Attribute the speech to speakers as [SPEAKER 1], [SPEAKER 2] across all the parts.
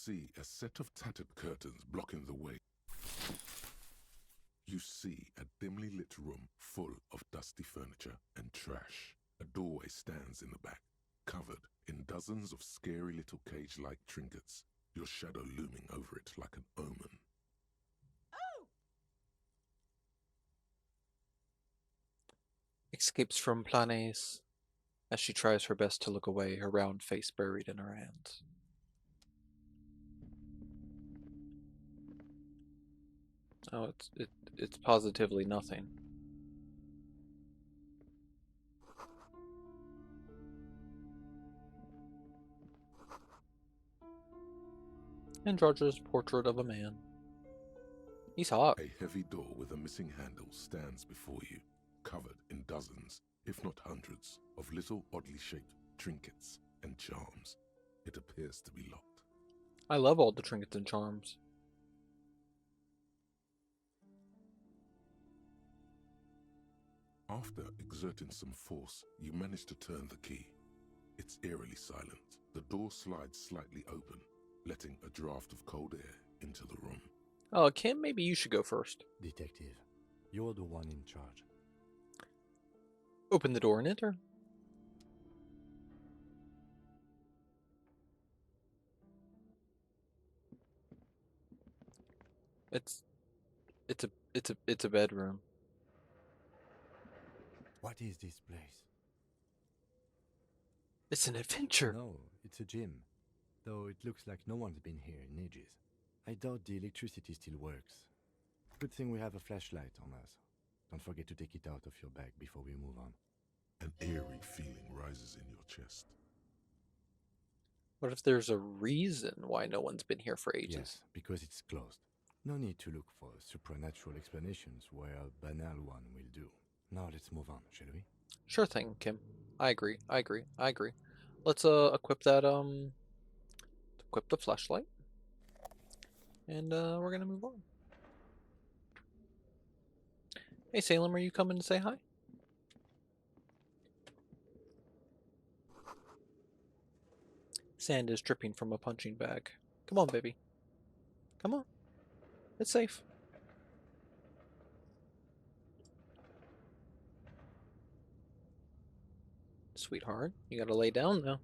[SPEAKER 1] see a set of tattered curtains blocking the way. You see a dimly lit room full of dusty furniture and trash. A doorway stands in the back, covered in dozens of scary little cage-like trinkets, your shadow looming over it like an omen.
[SPEAKER 2] Escapes from Planes as she tries her best to look away, her round face buried in her hands. Oh, it's positively nothing. And George's portrait of a man. He's hot.
[SPEAKER 1] A heavy door with a missing handle stands before you, covered in dozens, if not hundreds, of little oddly shaped trinkets and charms. It appears to be locked.
[SPEAKER 2] I love all the trinkets and charms.
[SPEAKER 1] After exerting some force, you manage to turn the key. It's eerily silent. The door slides slightly open, letting a draft of cold air into the room.
[SPEAKER 2] Oh, Kim, maybe you should go first.
[SPEAKER 3] Detective, you're the one in charge.
[SPEAKER 2] Open the door and enter. It's it's a bedroom.
[SPEAKER 3] What is this place?
[SPEAKER 2] It's an adventure.
[SPEAKER 3] No, it's a gym. Though it looks like no one's been here in ages. I doubt the electricity still works. Good thing we have a flashlight on us. Don't forget to take it out of your bag before we move on.
[SPEAKER 1] An eerie feeling rises in your chest.
[SPEAKER 2] What if there's a reason why no one's been here for ages?
[SPEAKER 3] Yes, because it's closed. No need to look for supernatural explanations where a banal one will do. Now let's move on, shall we?
[SPEAKER 2] Sure thing, Kim. I agree. Let's equip that equip the flashlight. And we're gonna move on. Hey Salem, are you coming to say hi? Sand is dripping from a punching bag. Come on, baby. Come on. It's safe. Sweetheart, you gotta lay down now.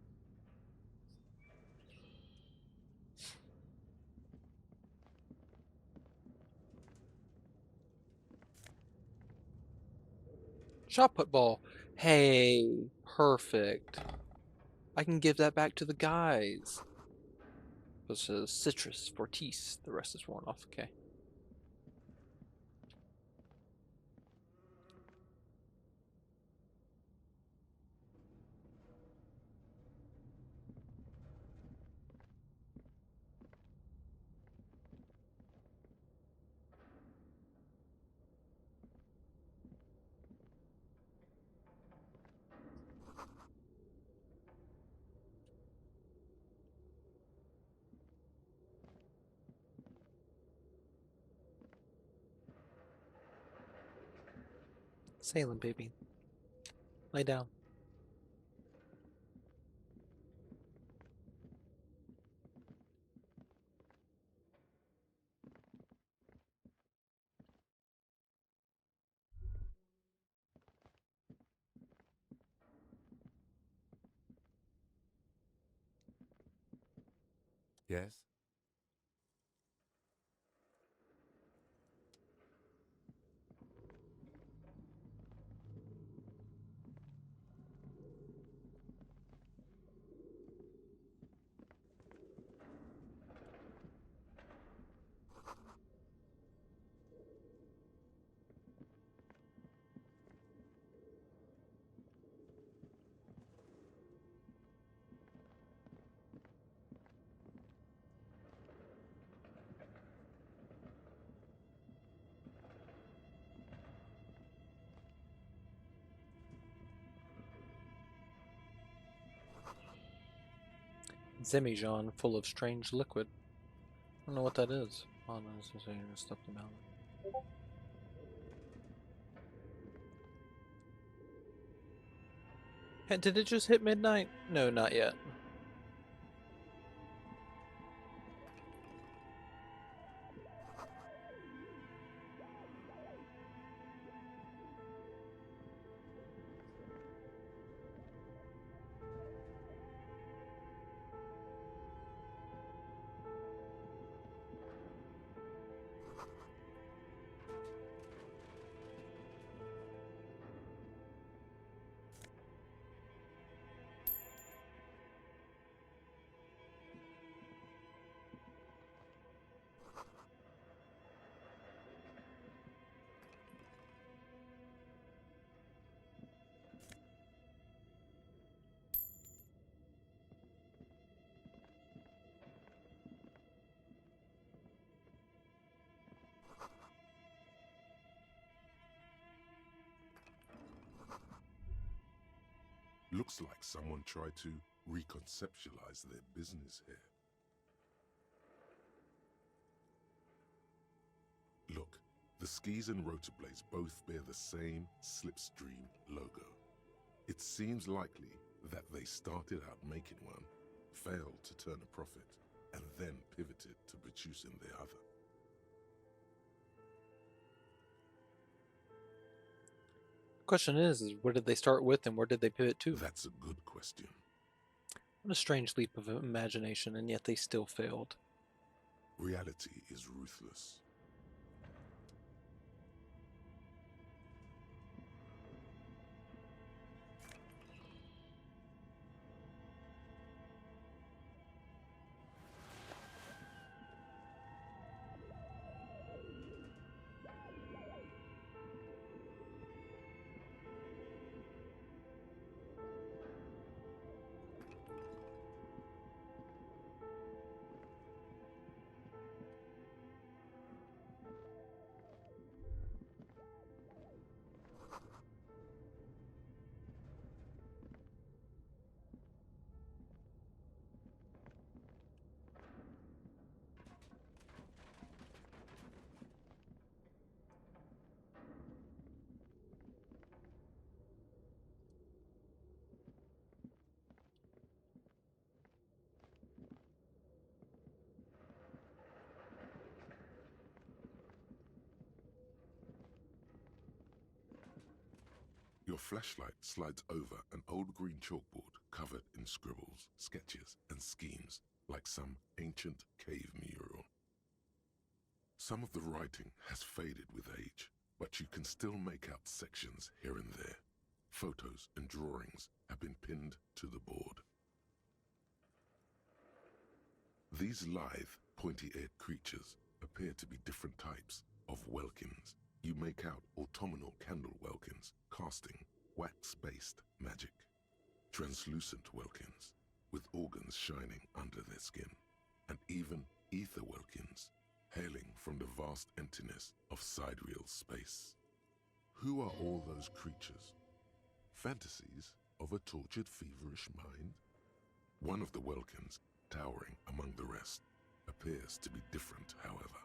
[SPEAKER 2] Shot put ball. Hey, perfect. I can give that back to the guys. This is citrus, fortis. The rest is worn off. Okay. Salem, baby. Lay down.
[SPEAKER 3] Yes?
[SPEAKER 2] Zemijan full of strange liquid. I don't know what that is. Oh, no, this is saying stuff them out. Hey, did it just hit midnight? No, not yet.
[SPEAKER 1] Looks like someone tried to reconceptualize their business here. Look, the skis and rotor blades both bear the same Slipstream logo. It seems likely that they started out making one, failed to turn a profit, and then pivoted to producing the other.
[SPEAKER 2] Question is where did they start with and where did they pivot to?
[SPEAKER 1] That's a good question.
[SPEAKER 2] What a strange leap of imagination, and yet they still failed.
[SPEAKER 1] Reality is ruthless. Your flashlight slides over an old green chalkboard covered in scribbles, sketches, and schemes like some ancient cave mural. Some of the writing has faded with age, but you can still make out sections here and there. Photos and drawings have been pinned to the board. These lithe, pointy-eared creatures appear to be different types of welkins. You make out autumnal candle welkins casting wax-based magic, translucent welkins with organs shining under their skin, and even ether welkins hailing from the vast emptiness of sidereal space. Who are all those creatures? Fantasies of a tortured, feverish mind? One of the welkins, towering among the rest, appears to be different, however.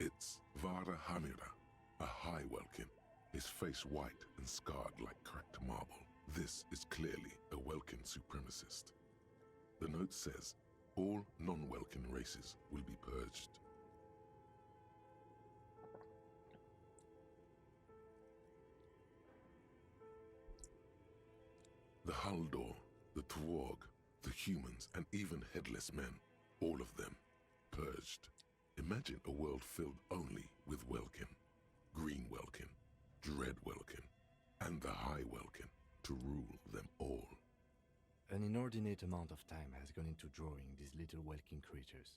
[SPEAKER 1] It's Vara Hamira, a high welkin, his face white and scarred like cracked marble. This is clearly a welkin supremacist. The note says, all non-welkin races will be purged. The Haldor, the Twarg, the humans, and even headless men, all of them, purged. Imagine a world filled only with welkin, green welkin, dread welkin, and the high welkin to rule them all.
[SPEAKER 3] An inordinate amount of time has gone into drawing these little welkin creatures.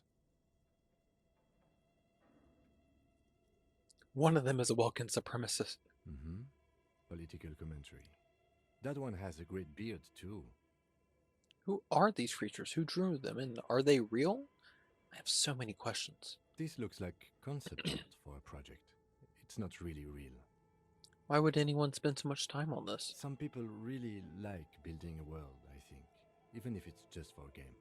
[SPEAKER 2] One of them is a Welkin supremacist.
[SPEAKER 3] Political commentary. That one has a great beard, too.
[SPEAKER 2] Who are these creatures? Who drew them? And are they real? I have so many questions.
[SPEAKER 3] This looks like concept art for a project. It's not really real.
[SPEAKER 2] Why would anyone spend so much time on this?
[SPEAKER 3] Some people really like building a world, I think, even if it's just for a game.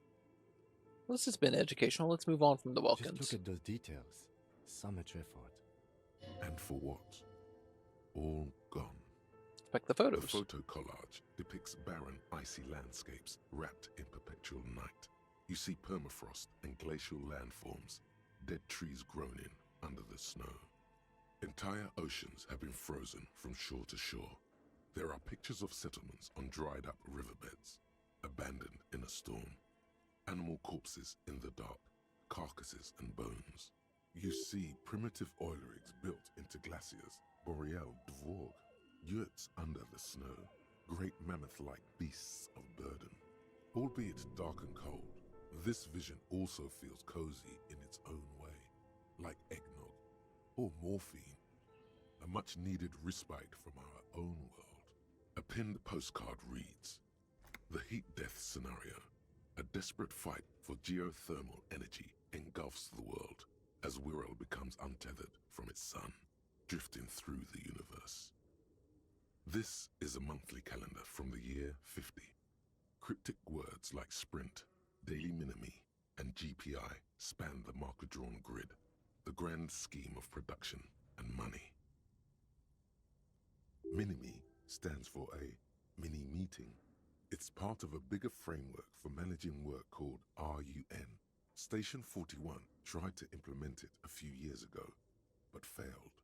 [SPEAKER 2] Well, this has been educational. Let's move on from the Welkins.
[SPEAKER 3] Just look at those details. So much effort.
[SPEAKER 1] And for what? All gone.
[SPEAKER 2] Inspect the photos.
[SPEAKER 1] The photo collage depicts barren, icy landscapes wrapped in perpetual night. You see permafrost and glacial landforms, dead trees grown in under the snow. Entire oceans have been frozen from shore to shore. There are pictures of settlements on dried-up riverbeds, abandoned in a storm. Animal corpses in the dark, carcasses and bones. You see primitive oil rigs built into glaciers, boreal dvorg, yurts under the snow, great mammoth-like beasts of burden. Albeit dark and cold, this vision also feels cozy in its own way, like eggnog or morphine, a much-needed respite from our own world. A pinned postcard reads, "The heat death scenario, a desperate fight for geothermal energy engulfs the world as Wirral becomes untethered from its sun, drifting through the universe." This is a monthly calendar from the year 50. Cryptic words like sprint, daily minimi, and GPI span the marker-drawn grid, the grand scheme of production and money. Minimi stands for a mini-meeting. It's part of a bigger framework for managing work called RUN. Station 41 tried to implement it a few years ago, but failed.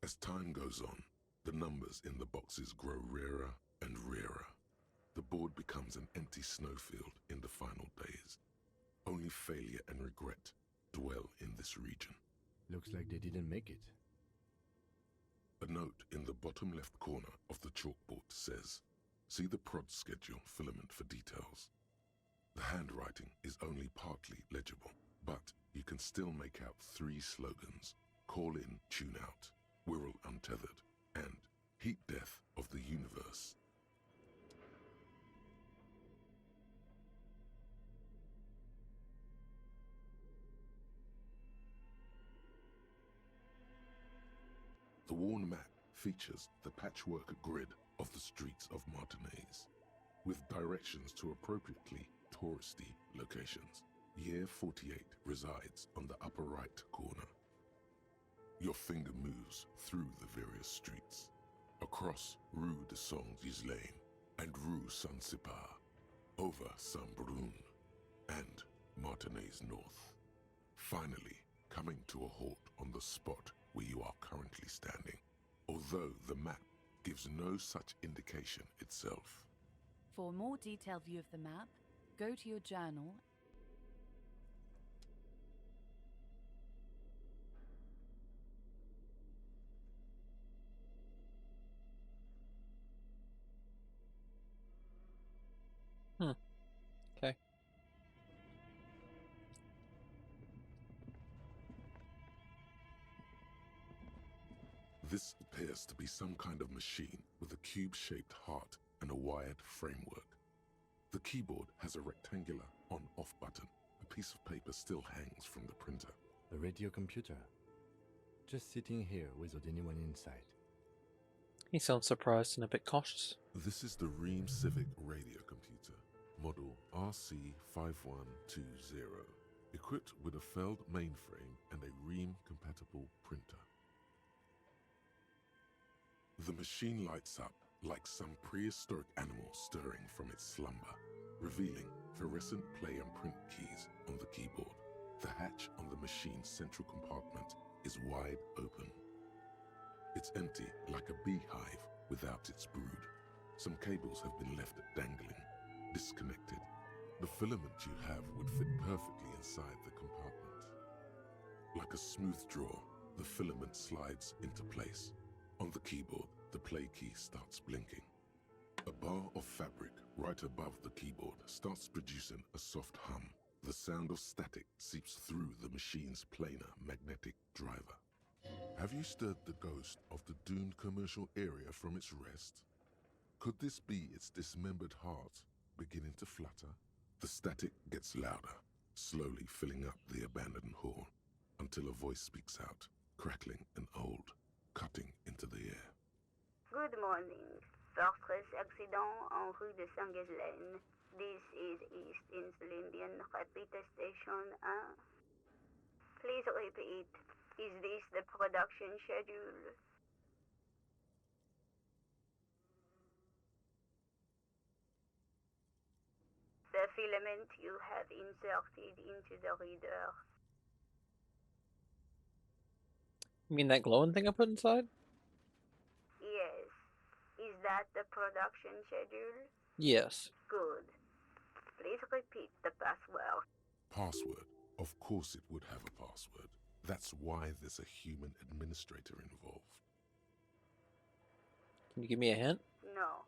[SPEAKER 1] As time goes on, the numbers in the boxes grow rarer and rarer. The board becomes an empty snowfield in the final days. Only failure and regret dwell in this region.
[SPEAKER 3] Looks like they didn't make it.
[SPEAKER 1] A note in the bottom left corner of the chalkboard says, "See the prod schedule filament for details." The handwriting is only partly legible, but you can still make out 3 slogans: "Call in, tune out," "Wirral untethered," and "Heat death of the universe." The worn map features the patchwork grid of the streets of Martinez, with directions to appropriately touristy locations. Year 48 resides on the upper right corner. Your finger moves through the various streets, across Rue de Saint-Ghislain and Rue Saint-Sipar, over Saint-Brun and Martinez North, finally coming to a halt on the spot where you are currently standing, although the map gives no such indication itself.
[SPEAKER 4] For a more detailed view of the map, go to your journal.
[SPEAKER 2] Okay.
[SPEAKER 1] This appears to be some kind of machine with a cube-shaped heart and a wired framework. The keyboard has a rectangular on-off button. A piece of paper still hangs from the printer.
[SPEAKER 3] A radio computer. Just sitting here without anyone inside.
[SPEAKER 2] He sounds surprised and a bit cautious.
[SPEAKER 1] This is the Ream Civic radio computer, model RC5120, equipped with a Feld mainframe and a Ream-compatible printer. The machine lights up like some prehistoric animal stirring from its slumber, revealing fluorescent play and print keys on the keyboard. The hatch on the machine's central compartment is wide open. It's empty like a beehive without its brood. Some cables have been left dangling, disconnected. The filament you have would fit perfectly inside the compartment. Like a smooth draw, the filament slides into place. On the keyboard, the play key starts blinking. A bar of fabric right above the keyboard starts producing a soft hum. The sound of static seeps through the machine's planar magnetic driver. Have you stirred the ghost of the doomed commercial area from its rest? Could this be its dismembered heart beginning to flutter? The static gets louder, slowly filling up the abandoned hall, until a voice speaks out, crackling and old, cutting into the air.
[SPEAKER 5] Good morning. Fortress accident en rue de Saint-Ghislain. This is East Elysium, repeat station 1. Please repeat. Is this the production schedule? The filament you have inserted into the reader.
[SPEAKER 2] You mean that glowing thing I put inside?
[SPEAKER 5] Yes. Is that the production schedule?
[SPEAKER 2] Yes.
[SPEAKER 5] Good. Please repeat the password.
[SPEAKER 1] Password. Of course it would have a password. That's why there's a human administrator involved.
[SPEAKER 2] Can you give me a hint?
[SPEAKER 5] No.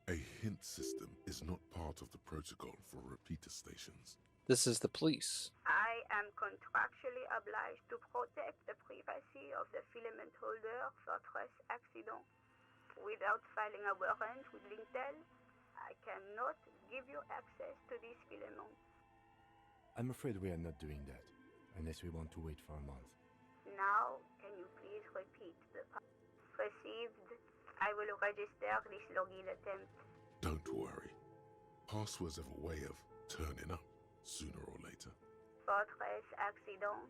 [SPEAKER 1] A hint system is not part of the protocol for repeater stations.
[SPEAKER 2] This is the police.
[SPEAKER 5] I am contractually obliged to protect the privacy of the filament holder for stress accident. Without filing a warrant with Lintel, I cannot give you access to this filament.
[SPEAKER 3] I'm afraid we are not doing that, unless we want to wait for a month.
[SPEAKER 5] Now, can you please repeat the received I will register this login attempt.
[SPEAKER 1] Don't worry. Passwords have a way of turning up sooner or later.
[SPEAKER 5] Fortress Accident.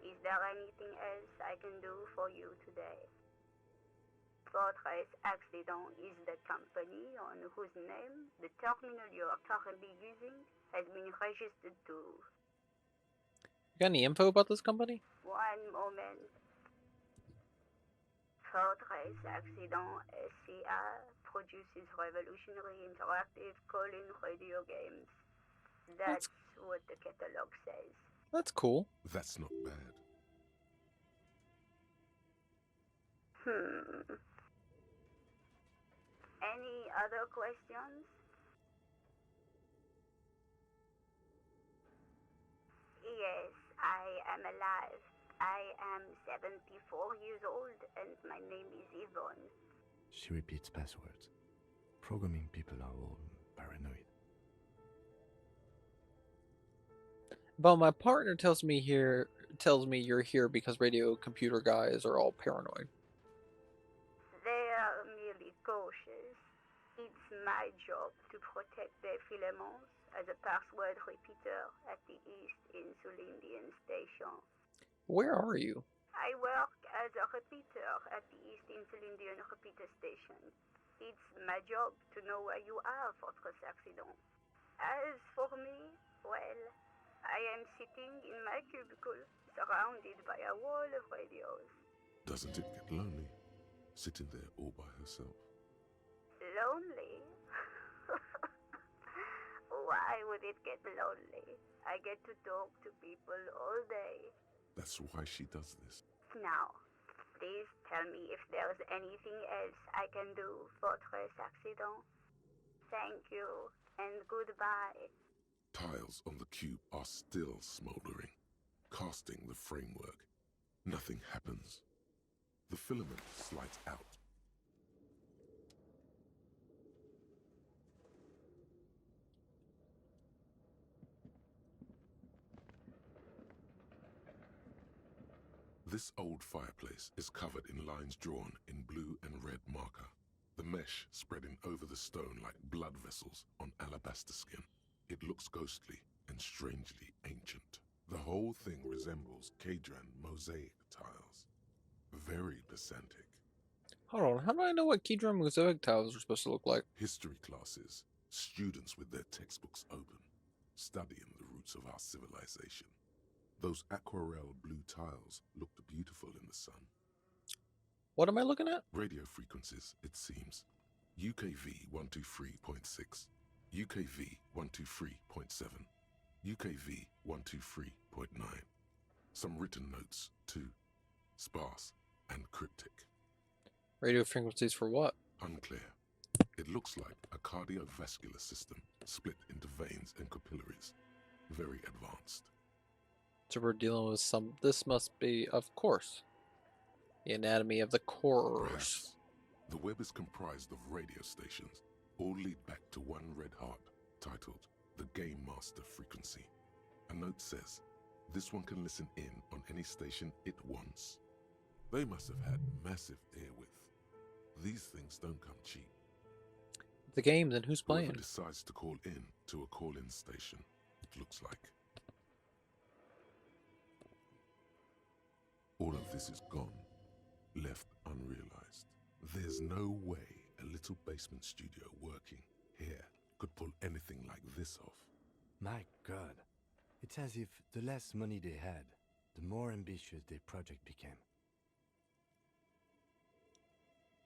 [SPEAKER 5] Is there anything else I can do for you today? Fortress Accident is the company on whose name the terminal you are currently using has been registered to.
[SPEAKER 2] You got any info about this company?
[SPEAKER 5] One moment. Fortress Accident SCA produces revolutionary interactive call-in radio games. That's what the catalog says.
[SPEAKER 2] That's cool.
[SPEAKER 1] That's not bad.
[SPEAKER 5] Any other questions? Yes, I am alive. I am 74 years old and my name is Yvonne.
[SPEAKER 3] She repeats passwords. Programming people are all paranoid.
[SPEAKER 2] But my partner tells me you're here because radio computer guys are all paranoid.
[SPEAKER 5] They are merely cautious. It's my job to protect their filaments as a password repeater at the East Insulindian Station.
[SPEAKER 2] Where are you?
[SPEAKER 5] I work as a repeater at the East Insulindian Repeater Station. It's my job to know where you are, Fortress Accident. As for me, well, I am sitting in my cubicle, surrounded by a wall of radios.
[SPEAKER 1] Doesn't it get lonely, sitting there all by herself?
[SPEAKER 5] Lonely? Why would it get lonely? I get to talk to people all day.
[SPEAKER 1] That's why she does this.
[SPEAKER 5] Now, please tell me if there's anything else I can do, Fortress Accident. Thank you, and goodbye.
[SPEAKER 1] Tiles on the cube are still smoldering, casting the framework. Nothing happens. The filament slides out. This old fireplace is covered in lines drawn in blue and red marker, the mesh spreading over the stone like blood vessels on alabaster skin. It looks ghostly and strangely ancient. The whole thing resembles Kadran mosaic tiles. Very pedantic.
[SPEAKER 2] Hold on, how do I know what Kedron mosaic tiles are supposed to look like?
[SPEAKER 1] History classes, students with their textbooks open, studying the roots of our civilization. Those aquarelle blue tiles looked beautiful in the sun.
[SPEAKER 2] What am I looking at?
[SPEAKER 1] Radio frequencies, it seems. UKV 123.6, UKV 123.7, UKV 123.9. Some written notes, too. Sparse and cryptic.
[SPEAKER 2] Radio frequencies for what?
[SPEAKER 1] Unclear. It looks like a cardiovascular system split into veins and capillaries. Very advanced.
[SPEAKER 2] So we're dealing with some. This must be, of course, the anatomy of the cores.
[SPEAKER 1] Perhaps. The web is comprised of radio stations, all lead back to one red heart, titled the Game Master Frequency. A note says, this one can listen in on any station it wants. They must have had massive airwidth. These things don't come cheap.
[SPEAKER 2] The game, then who's playing?
[SPEAKER 1] Whoever decides to call in to a call-in station, it looks like. All of this is gone, left unrealized. There's no way a little basement studio working here could pull anything like this off.
[SPEAKER 3] My God. It's as if the less money they had, the more ambitious their project became.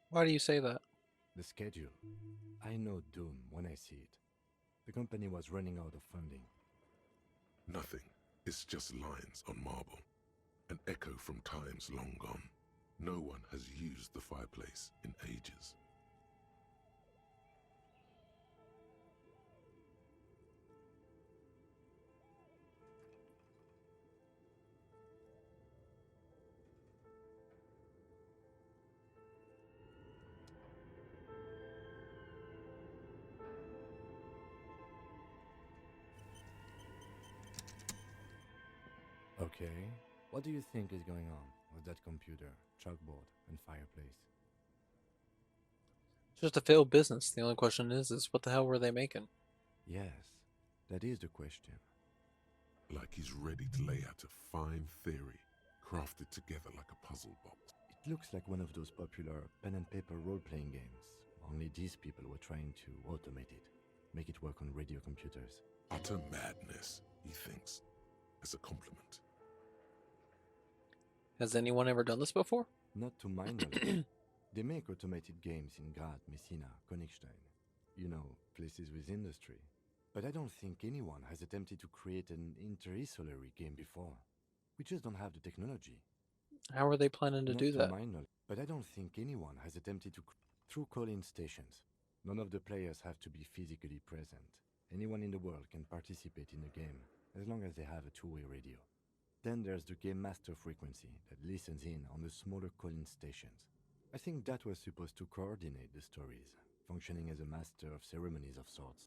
[SPEAKER 2] Why do you say that?
[SPEAKER 3] The schedule. I know doom when I see it. The company was running out of funding.
[SPEAKER 1] Nothing. It's just lines on marble. An echo from times long gone. No one has used the fireplace in ages.
[SPEAKER 3] Okay, what do you think is going on with that computer, chalkboard, and fireplace?
[SPEAKER 2] Just a failed business. The only question is what the hell were they making?
[SPEAKER 3] Yes, that is the question.
[SPEAKER 1] Like he's ready to lay out a fine theory, crafted together like a puzzle box.
[SPEAKER 3] It looks like one of those popular pen and paper role-playing games, only these people were trying to automate it, make it work on radio computers.
[SPEAKER 1] Utter madness, he thinks, as a compliment.
[SPEAKER 2] Has anyone ever done this before?
[SPEAKER 3] Not to my knowledge. They make automated games in Graz, Messina, Königstein. You know, places with industry. But I don't think anyone has attempted to create an interisolary game before. We just don't have the technology.
[SPEAKER 2] How are they planning to
[SPEAKER 3] Not
[SPEAKER 2] do
[SPEAKER 3] to
[SPEAKER 2] that?
[SPEAKER 3] my knowledge. But I don't think anyone has attempted to through call-in stations. None of the players have to be physically present. Anyone in the world can participate in the game, as long as they have a two-way radio. Then there's the game master frequency that listens in on the smaller call-in stations. I think that was supposed to coordinate the stories, functioning as a master of ceremonies of sorts.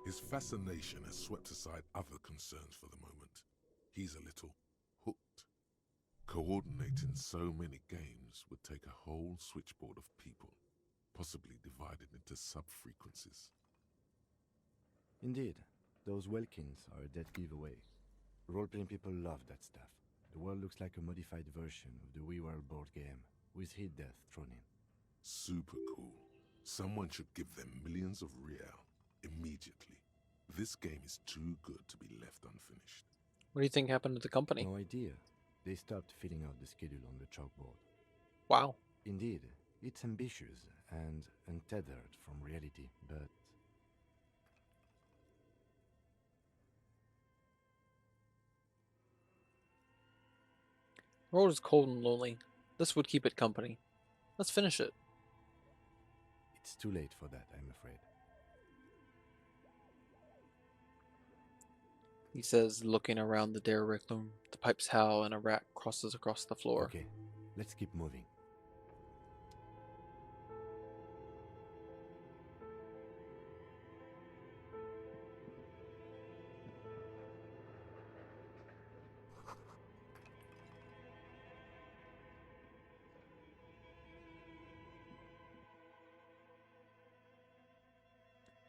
[SPEAKER 1] His fascination has swept aside other concerns for the moment. He's a little hooked. Coordinating so many games would take a whole switchboard of people, possibly divided into sub-frequencies.
[SPEAKER 3] Indeed, those Welkins are a dead giveaway. Role-playing people love that stuff. The world looks like a modified version of the WeWorld board game, with hit death thrown in.
[SPEAKER 1] Super cool. Someone should give them millions of real immediately. This game is too good to be left unfinished.
[SPEAKER 2] What do you think happened to the company?
[SPEAKER 3] No idea. They stopped filling out the schedule on the chalkboard.
[SPEAKER 2] Wow.
[SPEAKER 3] Indeed, it's ambitious and untethered from reality, but
[SPEAKER 2] The road is cold and lonely. This would keep it company. Let's finish it.
[SPEAKER 3] it's too late for that, I'm afraid.
[SPEAKER 2] He says, looking around the derelict room. The pipes howl and a rat crosses across the floor.
[SPEAKER 3] Okay, let's keep moving.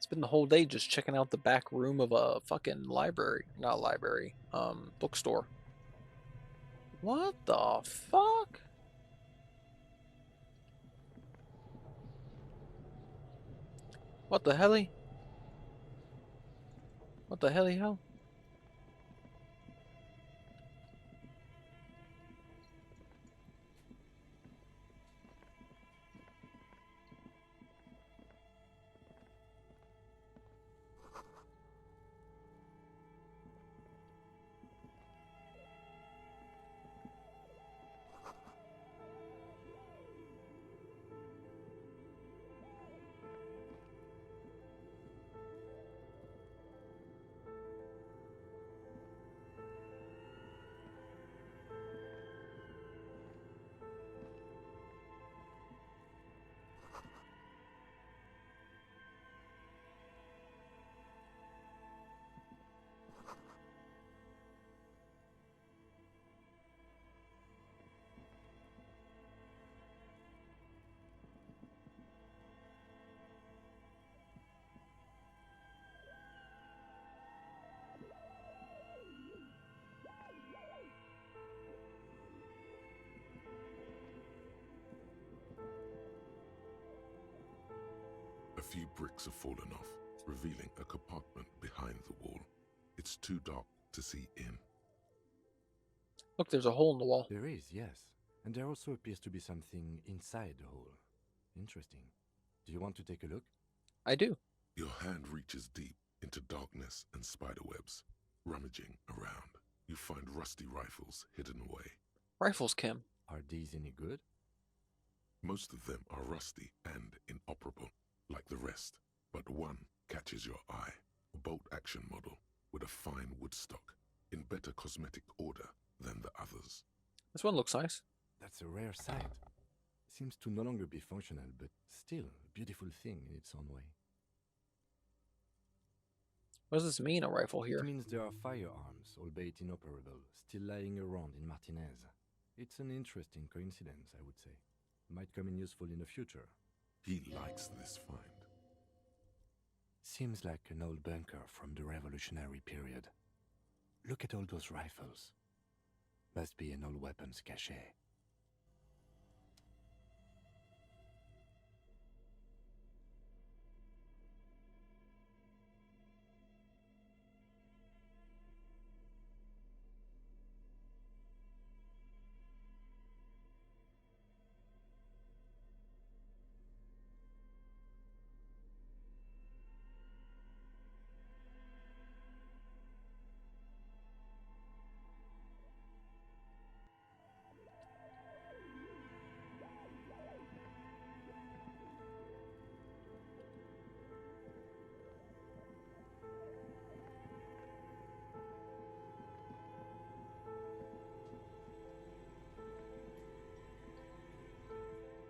[SPEAKER 2] Spend the whole day just checking out the back room of a fucking library. Not library. Bookstore. What the fuck? What the helly? What the helly hell?
[SPEAKER 1] A few bricks have fallen off, revealing a compartment behind the wall. It's too dark to see in.
[SPEAKER 2] Look, there's a hole in the wall.
[SPEAKER 3] There is, yes. And there also appears to be something inside the hole. Interesting. Do you want to take a look?
[SPEAKER 2] I do.
[SPEAKER 1] Your hand reaches deep into darkness and spiderwebs. Rummaging around, you find rusty rifles hidden away.
[SPEAKER 2] Rifles, Kim.
[SPEAKER 3] Are these any good?
[SPEAKER 1] Most of them are rusty and inoperable, like the rest, but one catches your eye. A bolt-action model with a fine wood stock, in better cosmetic order than the others.
[SPEAKER 2] This one looks nice.
[SPEAKER 3] That's a rare sight. Seems to no longer be functional, but still a beautiful thing in its own way.
[SPEAKER 2] What does this mean, a rifle here?
[SPEAKER 3] It means there are firearms, albeit inoperable, still lying around in Martinez. It's an interesting coincidence, I would say. Might come in useful in the future.
[SPEAKER 1] He likes this find.
[SPEAKER 3] Seems like an old bunker from the Revolutionary period. Look at all those rifles. Must be an old weapons cache.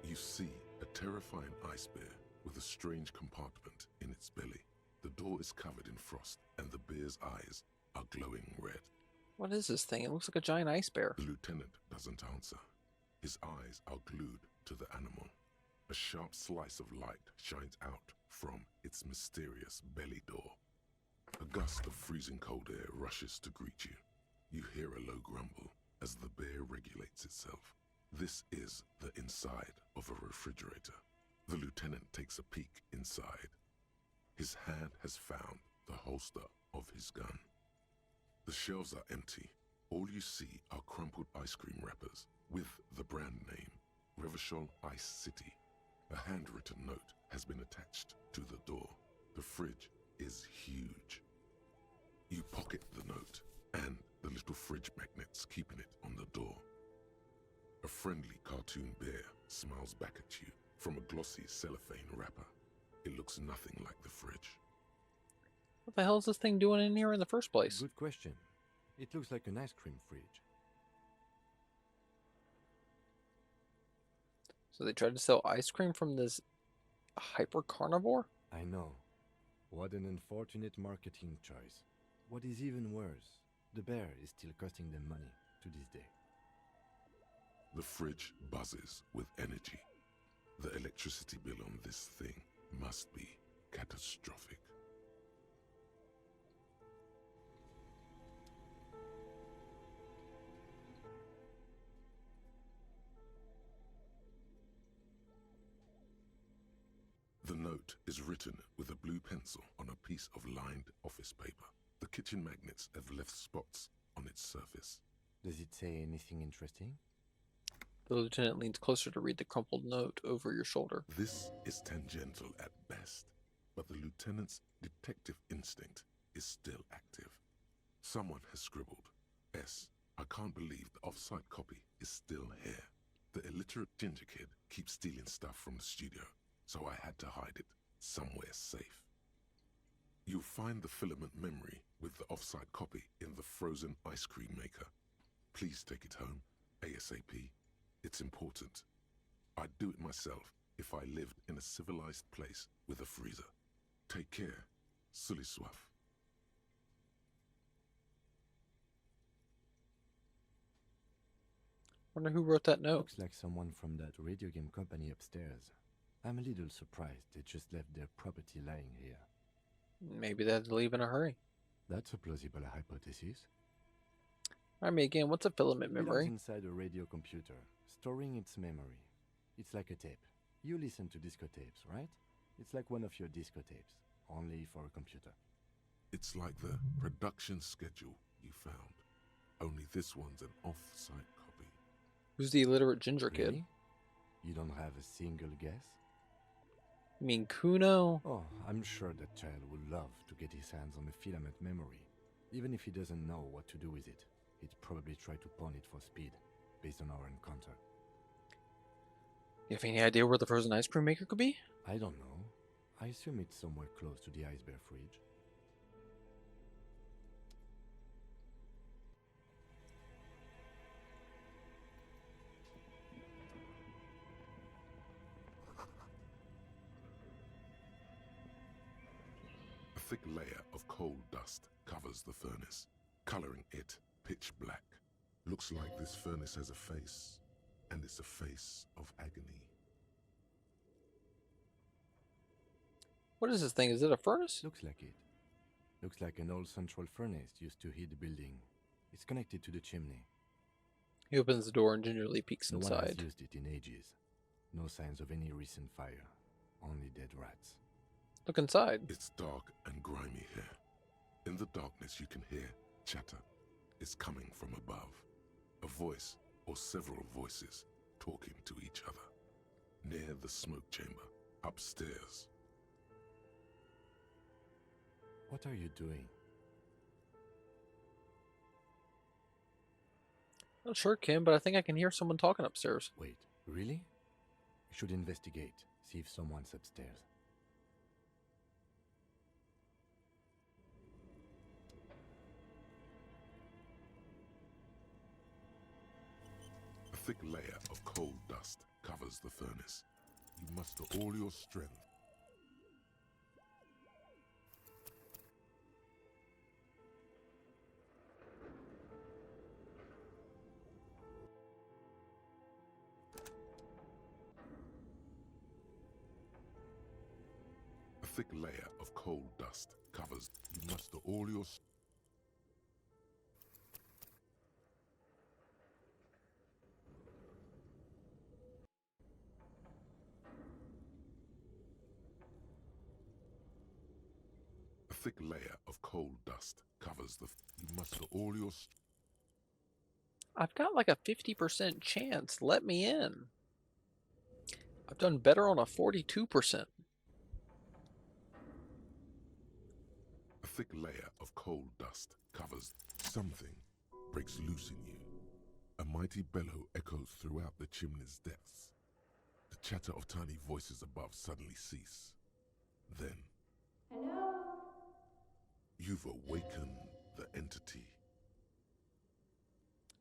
[SPEAKER 1] You see a terrifying ice bear with a strange compartment in its belly. The door is covered in frost, and the bear's eyes are glowing red.
[SPEAKER 2] What is this thing? It looks like a giant ice bear.
[SPEAKER 1] The lieutenant doesn't answer. His eyes are glued to the animal. A sharp slice of light shines out from its mysterious belly door. A gust of freezing cold air rushes to greet you. You hear a low grumble as the bear regulates itself. This is the inside of a refrigerator. The lieutenant takes a peek inside. His hand has found the holster of his gun. The shelves are empty. All you see are crumpled ice cream wrappers with the brand name, Revachol Ice City. A handwritten note has been attached to the door. The fridge is huge. You pocket the note and the little fridge magnets keeping it on the door. A friendly cartoon bear smiles back at you from a glossy cellophane wrapper. It looks nothing like the fridge.
[SPEAKER 2] What the hell is this thing doing in here in the first place?
[SPEAKER 3] Good question. It looks like an ice cream fridge.
[SPEAKER 2] So they tried to sell ice cream from this hyper carnivore?
[SPEAKER 3] I know. What an unfortunate marketing choice. What is even worse, the bear is still costing them money to this day.
[SPEAKER 1] The fridge buzzes with energy. The electricity bill on this thing must be catastrophic. The note is written with a blue pencil on a piece of lined office paper. The kitchen magnets have left spots on its surface.
[SPEAKER 3] Does it say anything interesting?
[SPEAKER 2] The lieutenant leans closer to read the crumpled note over your shoulder.
[SPEAKER 1] This is tangential at best, but the lieutenant's detective instinct is still active. Someone has scribbled, S. I can't believe the off-site copy is still here. The illiterate ginger kid keeps stealing stuff from the studio, so I had to hide it somewhere safe. You'll find the filament memory with the off-site copy in the frozen ice cream maker. Please take it home, ASAP. It's important. I'd do it myself if I lived in a civilized place with a freezer. Take care. Sully soif.
[SPEAKER 2] Wonder who wrote that note.
[SPEAKER 3] Looks like someone from that radio game company upstairs. I'm a little surprised they just left their property lying here.
[SPEAKER 2] Maybe they had to leave in a hurry.
[SPEAKER 3] That's a plausible hypothesis.
[SPEAKER 2] Alright, me again, what's a filament
[SPEAKER 3] Belongs
[SPEAKER 2] memory?
[SPEAKER 3] inside a radio computer, storing its memory. It's like a tape. You listen to disco tapes, right? It's like one of your disco tapes, only for a computer.
[SPEAKER 1] It's like the production schedule you found. Only this one's an off-site copy.
[SPEAKER 2] Who's the illiterate ginger kid?
[SPEAKER 3] Really? You don't have a single guess?
[SPEAKER 2] You mean Kuno?
[SPEAKER 3] Oh, I'm sure that child would love to get his hands on a filament memory. Even if he doesn't know what to do with it, he'd probably try to pawn it for speed, based on our encounter.
[SPEAKER 2] You have any idea where the frozen ice cream maker could be?
[SPEAKER 3] I don't know. I assume it's somewhere close to the ice bear fridge.
[SPEAKER 1] A thick layer of coal dust covers the furnace, coloring it pitch black. Looks like this furnace has a face, and it's a face of agony.
[SPEAKER 2] What is this thing? Is it a furnace?
[SPEAKER 3] Looks like it. Looks like an old central furnace used to heat the building. It's connected to the chimney.
[SPEAKER 2] He opens the door and gingerly peeks
[SPEAKER 3] No one has
[SPEAKER 2] inside.
[SPEAKER 3] used it in ages. No signs of any recent fire. Only dead rats.
[SPEAKER 2] Look inside.
[SPEAKER 1] It's dark and grimy here. In the darkness you can hear chatter. It's coming from above. A voice or several voices talking to each other. Near the smoke chamber, upstairs.
[SPEAKER 3] What are you doing?
[SPEAKER 2] Not sure, Kim, but I think I can hear someone talking upstairs.
[SPEAKER 3] Wait, really? We should investigate. See if someone's upstairs.
[SPEAKER 1] A thick layer of coal dust covers the furnace. You muster all your strength. A thick layer of coal dust covers. You muster all your A thick layer of coal dust covers the. You muster all your.
[SPEAKER 2] I've got like a 50% chance. Let me in. I've done better on a 42%.
[SPEAKER 1] A thick layer of coal dust covers. Something breaks loose in you. A mighty bellow echoes throughout the chimney's depths. The chatter of tiny voices above suddenly cease. Then,
[SPEAKER 5] Hello?
[SPEAKER 1] you've awakened the entity.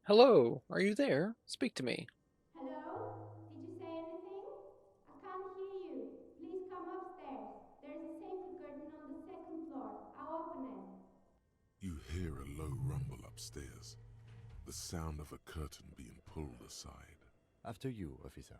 [SPEAKER 2] Hello, are you there? Speak to me.
[SPEAKER 5] Hello? Did you say anything? I can't hear you. Please come upstairs. There's a safety curtain on the second floor. I'll open it.
[SPEAKER 1] You hear a low rumble upstairs. The sound of a curtain being pulled aside.
[SPEAKER 3] After you, officer.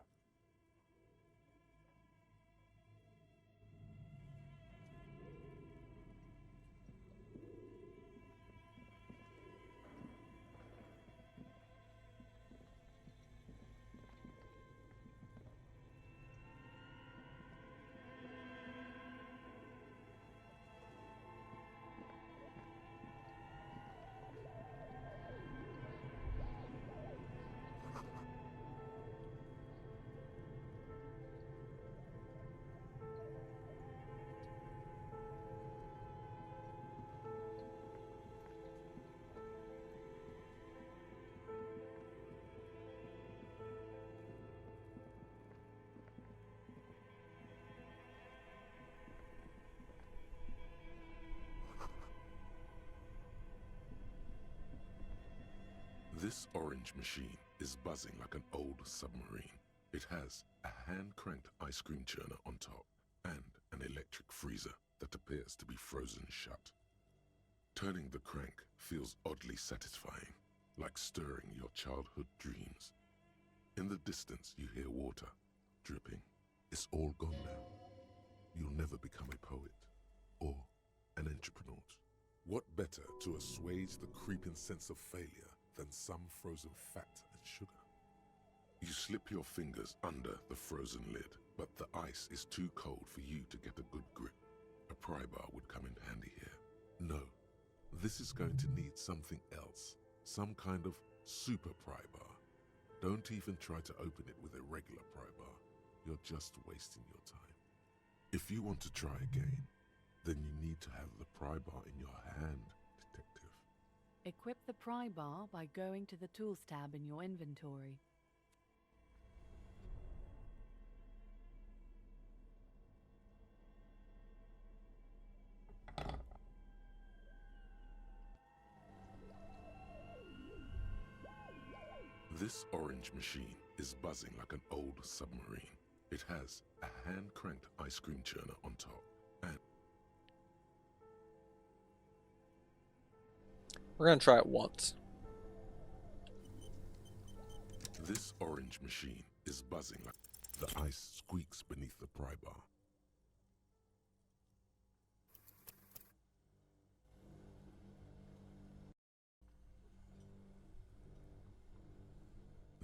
[SPEAKER 1] This orange machine is buzzing like an old submarine. It has a hand-cranked ice cream churner on top and an electric freezer that appears to be frozen shut. Turning the crank feels oddly satisfying, like stirring your childhood dreams. In the distance you hear water dripping. It's all gone now. You'll never become a poet or an entrepreneur. What better to assuage the creeping sense of failure than some frozen fat and sugar? You slip your fingers under the frozen lid, but the ice is too cold for you to get a good grip. A pry bar would come in handy here. No, this is going to need something else, some kind of super pry bar. Don't even try to open it with a regular pry bar. You're just wasting your time. If you want to try again, then you need to have the pry bar in your hand, detective.
[SPEAKER 4] Equip the pry bar by going to the Tools tab in your inventory.
[SPEAKER 1] This orange machine is buzzing like an old submarine. It has a hand-cranked ice cream churner on top and
[SPEAKER 2] We're going to try it once.
[SPEAKER 1] this orange machine is buzzing like the ice squeaks beneath the pry bar.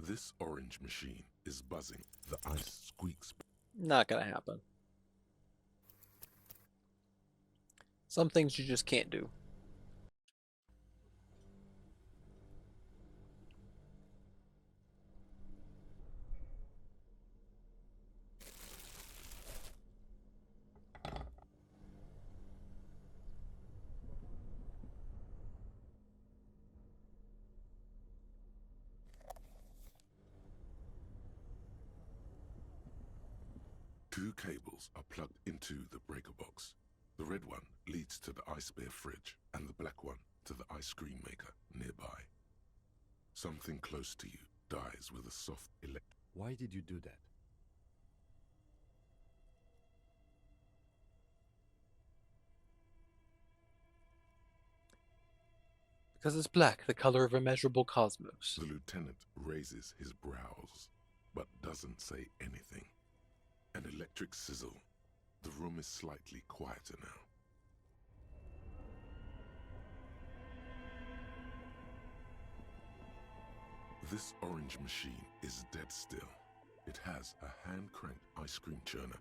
[SPEAKER 1] This orange machine is buzzing. The ice squeaks.
[SPEAKER 2] Not gonna happen. Some things you just can't do.
[SPEAKER 1] Two cables are plugged into the breaker box. The red one leads to the ice bear fridge and the black one to the ice cream maker nearby. Something close to you dies with a soft
[SPEAKER 3] Why did you do that?
[SPEAKER 2] Because it's black, the color of immeasurable cosmos.
[SPEAKER 1] The lieutenant raises his brows, but doesn't say anything. An electric sizzle. The room is slightly quieter now. This orange machine is dead still. It has a hand-cranked ice cream churner.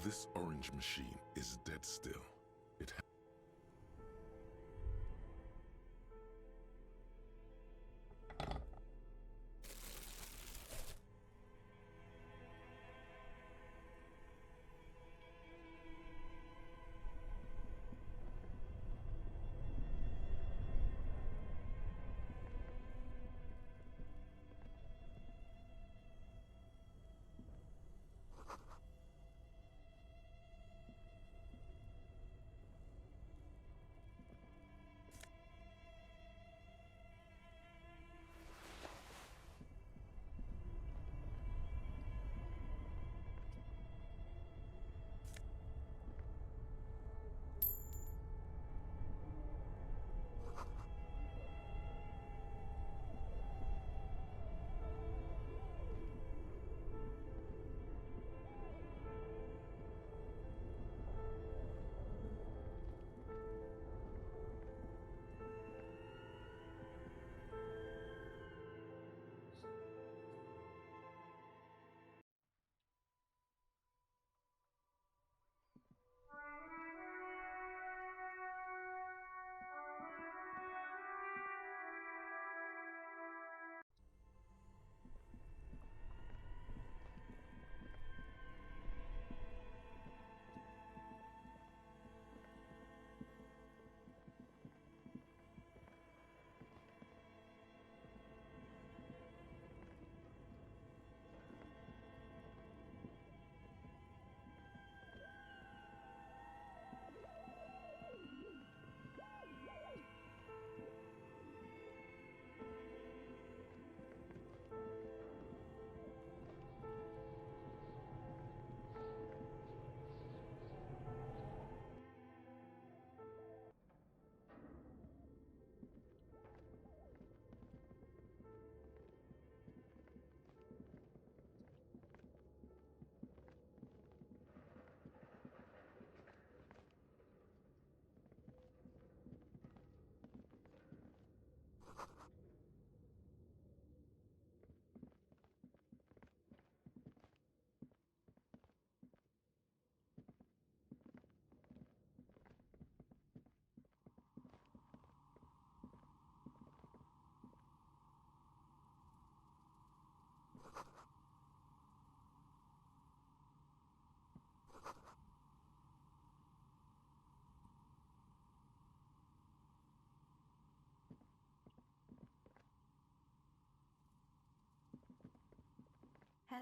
[SPEAKER 1] This orange machine is dead still. It has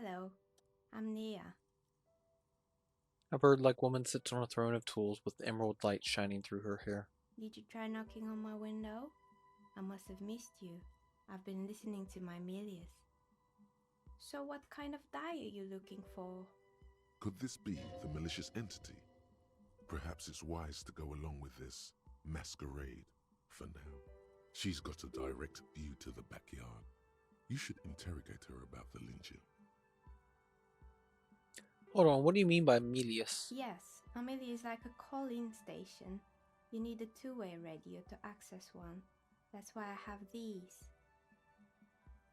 [SPEAKER 6] Hello, I'm Nia.
[SPEAKER 2] A bird-like woman sits on a throne of tools with emerald light shining through her hair.
[SPEAKER 6] Did you try knocking on my window? I must have missed you. I've been listening to my Melius. So what kind of dye are you looking for?
[SPEAKER 1] Could this be the malicious entity? Perhaps it's wise to go along with this masquerade for now. She's got a direct view to the backyard. You should interrogate her about the lynching.
[SPEAKER 2] Hold on, what do you mean by Melius?
[SPEAKER 6] Yes, Amelia is like a call-in station. You need a two-way radio to access one. That's why I have these.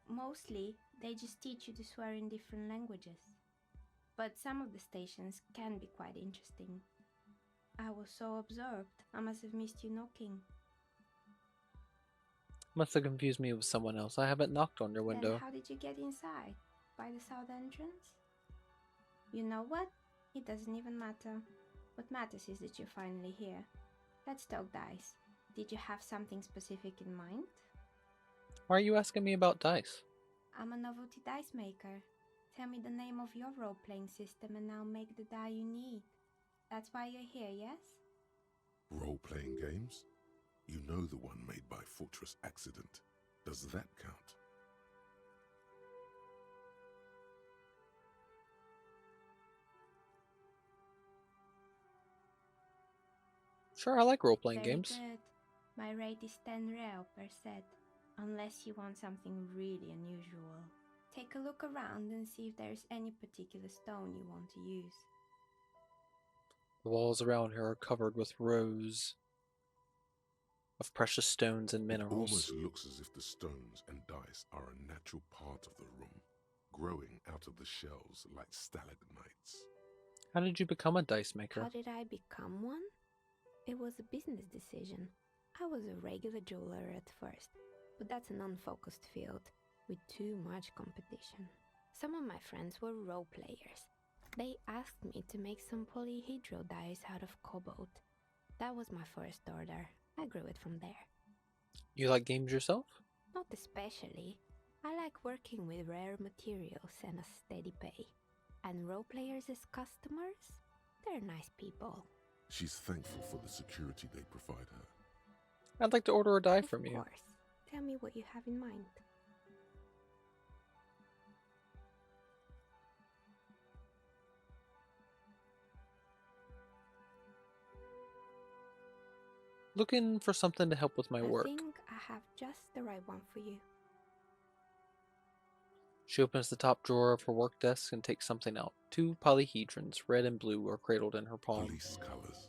[SPEAKER 6] Mostly, they just teach you to swear in different languages. But some of the stations can be quite interesting. I was so absorbed, I must have missed you knocking.
[SPEAKER 2] Must have confused me with someone else. I haven't knocked on your
[SPEAKER 6] Then
[SPEAKER 2] window.
[SPEAKER 6] how did you get inside? By the south entrance? You know what? It doesn't even matter. What matters is that you're finally here. Let's talk dice. Did you have something specific in mind?
[SPEAKER 2] Why are you asking me about dice?
[SPEAKER 6] I'm a novelty dice maker. Tell me the name of your role-playing system and I'll make the die you need. That's why you're here, yes?
[SPEAKER 1] Role-playing games? You know the one made by Fortress Accident. Does that count?
[SPEAKER 2] Sure, I like role-playing
[SPEAKER 6] Very
[SPEAKER 2] games.
[SPEAKER 6] good. My rate is 10 real per set, unless you want something really unusual. Take a look around and see if there's any particular stone you want to use.
[SPEAKER 2] The walls around here are covered with rows of precious stones and
[SPEAKER 1] It
[SPEAKER 2] minerals.
[SPEAKER 1] almost looks as if the stones and dice are a natural part of the room, growing out of the shells like stalagmites.
[SPEAKER 2] How did you become a dice maker?
[SPEAKER 6] How did I become one? It was a business decision. I was a regular jeweler at first, but that's an unfocused field with too much competition. Some of my friends were role players. They asked me to make some polyhedral dice out of cobalt. That was my first order. I grew it from there.
[SPEAKER 2] You like games yourself?
[SPEAKER 6] Not especially. I like working with rare materials and a steady pay. And role players as customers? They're nice people.
[SPEAKER 1] She's thankful for the security they provide her.
[SPEAKER 2] I'd like to order a die from
[SPEAKER 6] Of
[SPEAKER 2] you.
[SPEAKER 6] course. Tell me what you have in mind.
[SPEAKER 2] Looking for something to help with my
[SPEAKER 6] I
[SPEAKER 2] work.
[SPEAKER 6] think I have just the right one for you.
[SPEAKER 2] She opens the top drawer of her work desk and takes something out. 2 polyhedrons, red and blue, are cradled in her palm.
[SPEAKER 1] Police colors.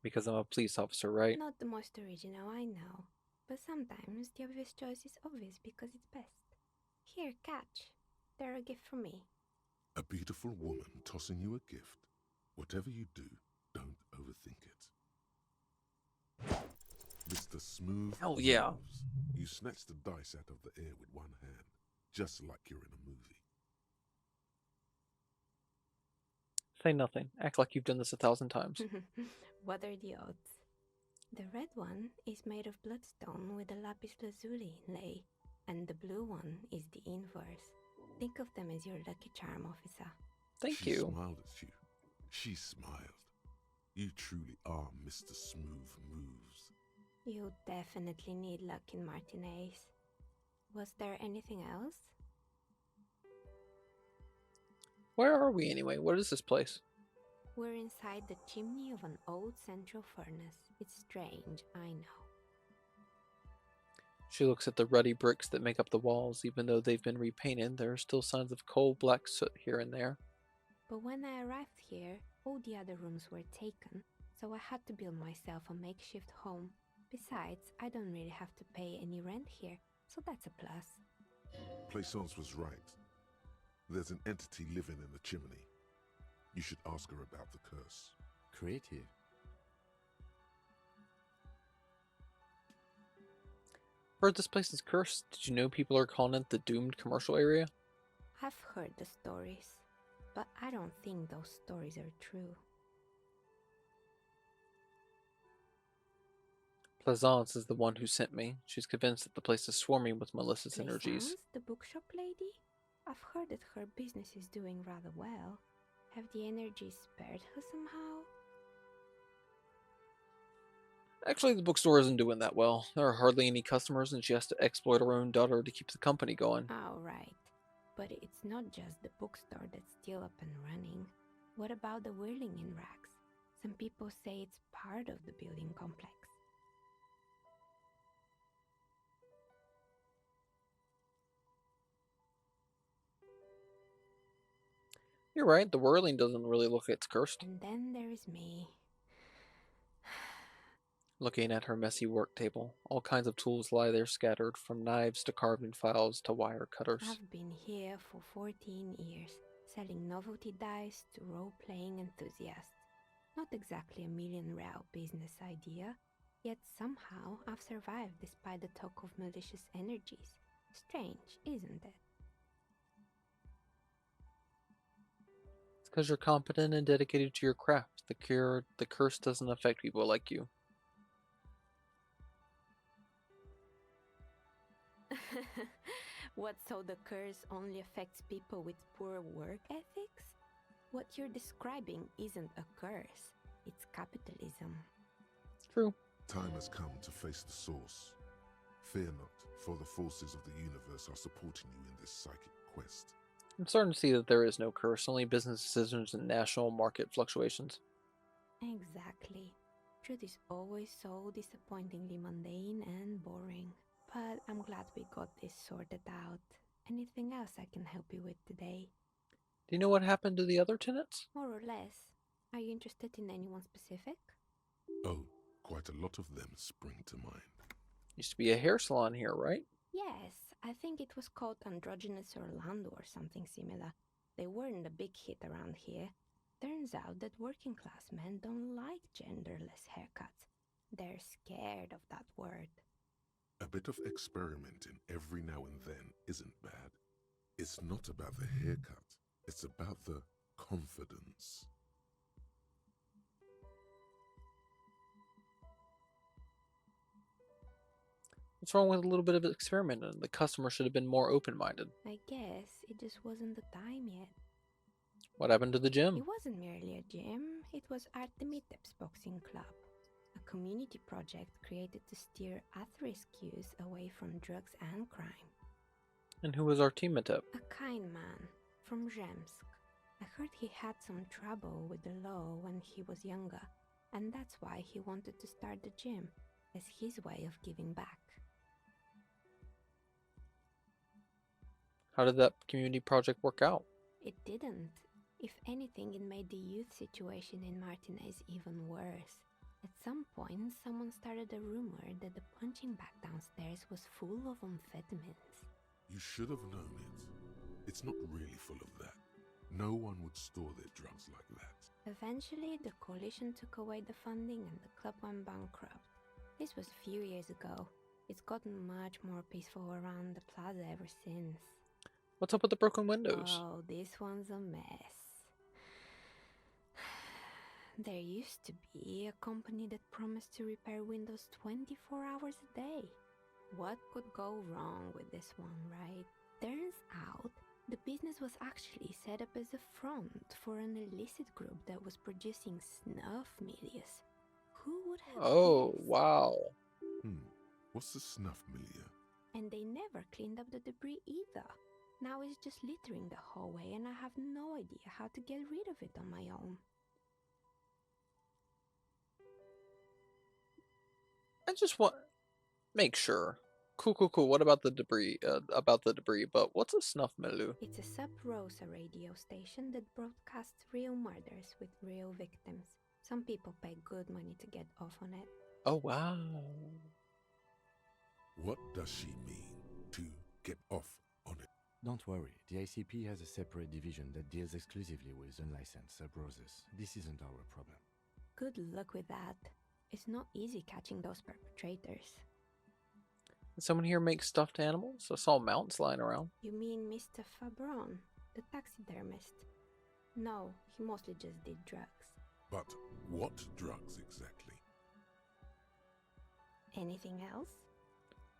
[SPEAKER 2] Because I'm a police officer, right?
[SPEAKER 6] Not the most original, I know. But sometimes the obvious choice is obvious because it's best. Here, catch. They're a gift from me.
[SPEAKER 1] A beautiful woman tossing you a gift. Whatever you do, don't overthink it. Mr. Smooth
[SPEAKER 2] Hell yeah.
[SPEAKER 1] moves. You snatch the dice out of the air with one hand, just like you're in a movie.
[SPEAKER 2] Say nothing. Act like you've done this 1,000 times.
[SPEAKER 6] What are the odds? The red one is made of bloodstone with a lapis lazuli inlay, and the blue one is the inverse. Think of them as your lucky charm, officer.
[SPEAKER 2] Thank
[SPEAKER 1] She
[SPEAKER 2] you.
[SPEAKER 1] smiled at you. She smiled. You truly are Mr. Smooth Moves.
[SPEAKER 6] You definitely need luck in Martinez. Was there anything else?
[SPEAKER 2] Where are we anyway? What is this place?
[SPEAKER 6] We're inside the chimney of an old central furnace. It's strange, I know.
[SPEAKER 2] She looks at the ruddy bricks that make up the walls. Even though they've been repainted, there are still signs of coal black soot here and there.
[SPEAKER 6] But when I arrived here, all the other rooms were taken, so I had to build myself a makeshift home. Besides, I don't really have to pay any rent here, so that's a plus.
[SPEAKER 1] Plaisance was right. There's an entity living in the chimney. You should ask her about the curse.
[SPEAKER 3] Creative.
[SPEAKER 2] Heard this place is cursed. Did you know people are calling it the doomed commercial area?
[SPEAKER 6] I've heard the stories, but I don't think those stories are true.
[SPEAKER 2] Plaisance is the one who sent me. She's convinced that the place is swarming with malicious energies.
[SPEAKER 6] Plaisance, the bookshop lady? I've heard that her business is doing rather well. Have the energies spared her somehow?
[SPEAKER 2] Actually, the bookstore isn't doing that well. There are hardly any customers, and she has to exploit her own daughter to keep the company going.
[SPEAKER 6] Oh, right. But it's not just the bookstore that's still up and running. What about the whirling in racks? Some people say it's part of the building complex.
[SPEAKER 2] You're right, the whirling doesn't really look like it's cursed.
[SPEAKER 6] And then there is me.
[SPEAKER 2] Looking at her messy work table, all kinds of tools lie there scattered, from knives to carving files to wire cutters.
[SPEAKER 6] I've been here for 14 years, selling novelty dice to role-playing enthusiasts. Not exactly a million-real business idea, yet somehow I've survived despite the talk of malicious energies. Strange, isn't it?
[SPEAKER 2] It's because you're competent and dedicated to your craft. The curse doesn't affect people like you.
[SPEAKER 6] What, so the curse only affects people with poor work ethics? What you're describing isn't a curse, it's capitalism.
[SPEAKER 2] True.
[SPEAKER 1] Time has come to face the source. Fear not, for the forces of the universe are supporting you in this psychic quest.
[SPEAKER 2] I'm starting to see that there is no curse, only business decisions and national market fluctuations.
[SPEAKER 6] Exactly. Truth is always so disappointingly mundane and boring. But I'm glad we got this sorted out. Anything else I can help you with today?
[SPEAKER 2] Do you know what happened to the other tenants?
[SPEAKER 6] More or less. Are you interested in anyone specific?
[SPEAKER 1] Oh, quite a lot of them spring to mind.
[SPEAKER 2] Used to be a hair salon here, right?
[SPEAKER 6] Yes, I think it was called Androgynous Orlando or something similar. They weren't a big hit around here. Turns out that working class men don't like genderless haircuts. They're scared of that word.
[SPEAKER 1] A bit of experimenting every now and then isn't bad. It's not about the haircut, it's about the confidence.
[SPEAKER 2] What's wrong with a little bit of experimenting? The customer should have been more open-minded.
[SPEAKER 6] I guess it just wasn't the time yet.
[SPEAKER 2] What happened to the gym?
[SPEAKER 6] It wasn't merely a gym, it was Artemitep's Boxing Club, a community project created to steer at-risk youth away from drugs and crime.
[SPEAKER 2] And who was Artemitep?
[SPEAKER 6] A kind man from Zemsk. I heard he had some trouble with the law when he was younger, and that's why he wanted to start the gym, as his way of giving back.
[SPEAKER 2] How did that community project work out?
[SPEAKER 6] It didn't. If anything, it made the youth situation in Martinez even worse. At some point, someone started a rumor that the punching bag downstairs was full of amphetamines.
[SPEAKER 1] You should have known it. It's not really full of that. No one would store their drugs like that.
[SPEAKER 6] Eventually, the coalition took away the funding and the club went bankrupt. This was a few years ago. It's gotten much more peaceful around the plaza ever since.
[SPEAKER 2] What's up with the broken windows?
[SPEAKER 6] Oh, this one's a mess. There used to be a company that promised to repair windows 24 hours a day. What could go wrong with this one, right? Turns out, the business was actually set up as a front for an illicit group that was producing snuff milieu. Who would have
[SPEAKER 2] Oh,
[SPEAKER 6] guessed?
[SPEAKER 2] wow.
[SPEAKER 1] What's the snuff milieu?
[SPEAKER 6] And they never cleaned up the debris either. Now it's just littering the hallway and I have no idea how to get rid of it on my own.
[SPEAKER 2] I just want make sure. Cool. What about the debris? But what's a snuff milieu?
[SPEAKER 6] It's a sub-Rosa radio station that broadcasts real murders with real victims. Some people pay good money to get off on it.
[SPEAKER 2] Oh, wow.
[SPEAKER 1] What does she mean to get off on it?
[SPEAKER 3] Don't worry, the ICP has a separate division that deals exclusively with unlicensed sub-roses. This isn't our problem.
[SPEAKER 6] Good luck with that. It's not easy catching those perpetrators.
[SPEAKER 2] Did someone here make stuffed animals? I saw mounts lying around.
[SPEAKER 6] You mean Mr. Fabron, the taxidermist? No, he mostly just did drugs.
[SPEAKER 1] But what drugs exactly?
[SPEAKER 6] Anything else?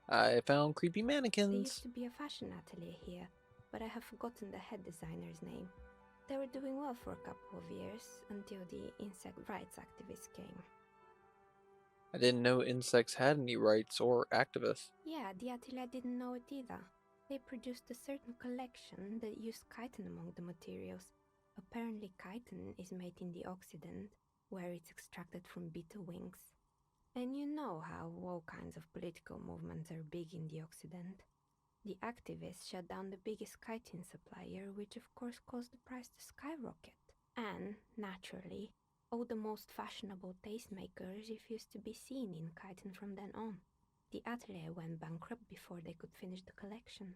[SPEAKER 2] I found creepy
[SPEAKER 6] There
[SPEAKER 2] mannequins.
[SPEAKER 6] used to be a fashion atelier here, but I have forgotten the head designer's name. They were doing well for a couple of years, until the insect rights activists came.
[SPEAKER 2] I didn't know insects had any rights or activists.
[SPEAKER 6] Yeah, the atelier didn't know it either. They produced a certain collection that used chitin among the materials. Apparently chitin is made in the Occident, where it's extracted from beetle wings. And you know how all kinds of political movements are big in the Occident. The activists shut down the biggest chitin supplier, which of course caused the price to skyrocket. And, naturally, all the most fashionable tastemakers refused to be seen in chitin from then on. The atelier went bankrupt before they could finish the collection.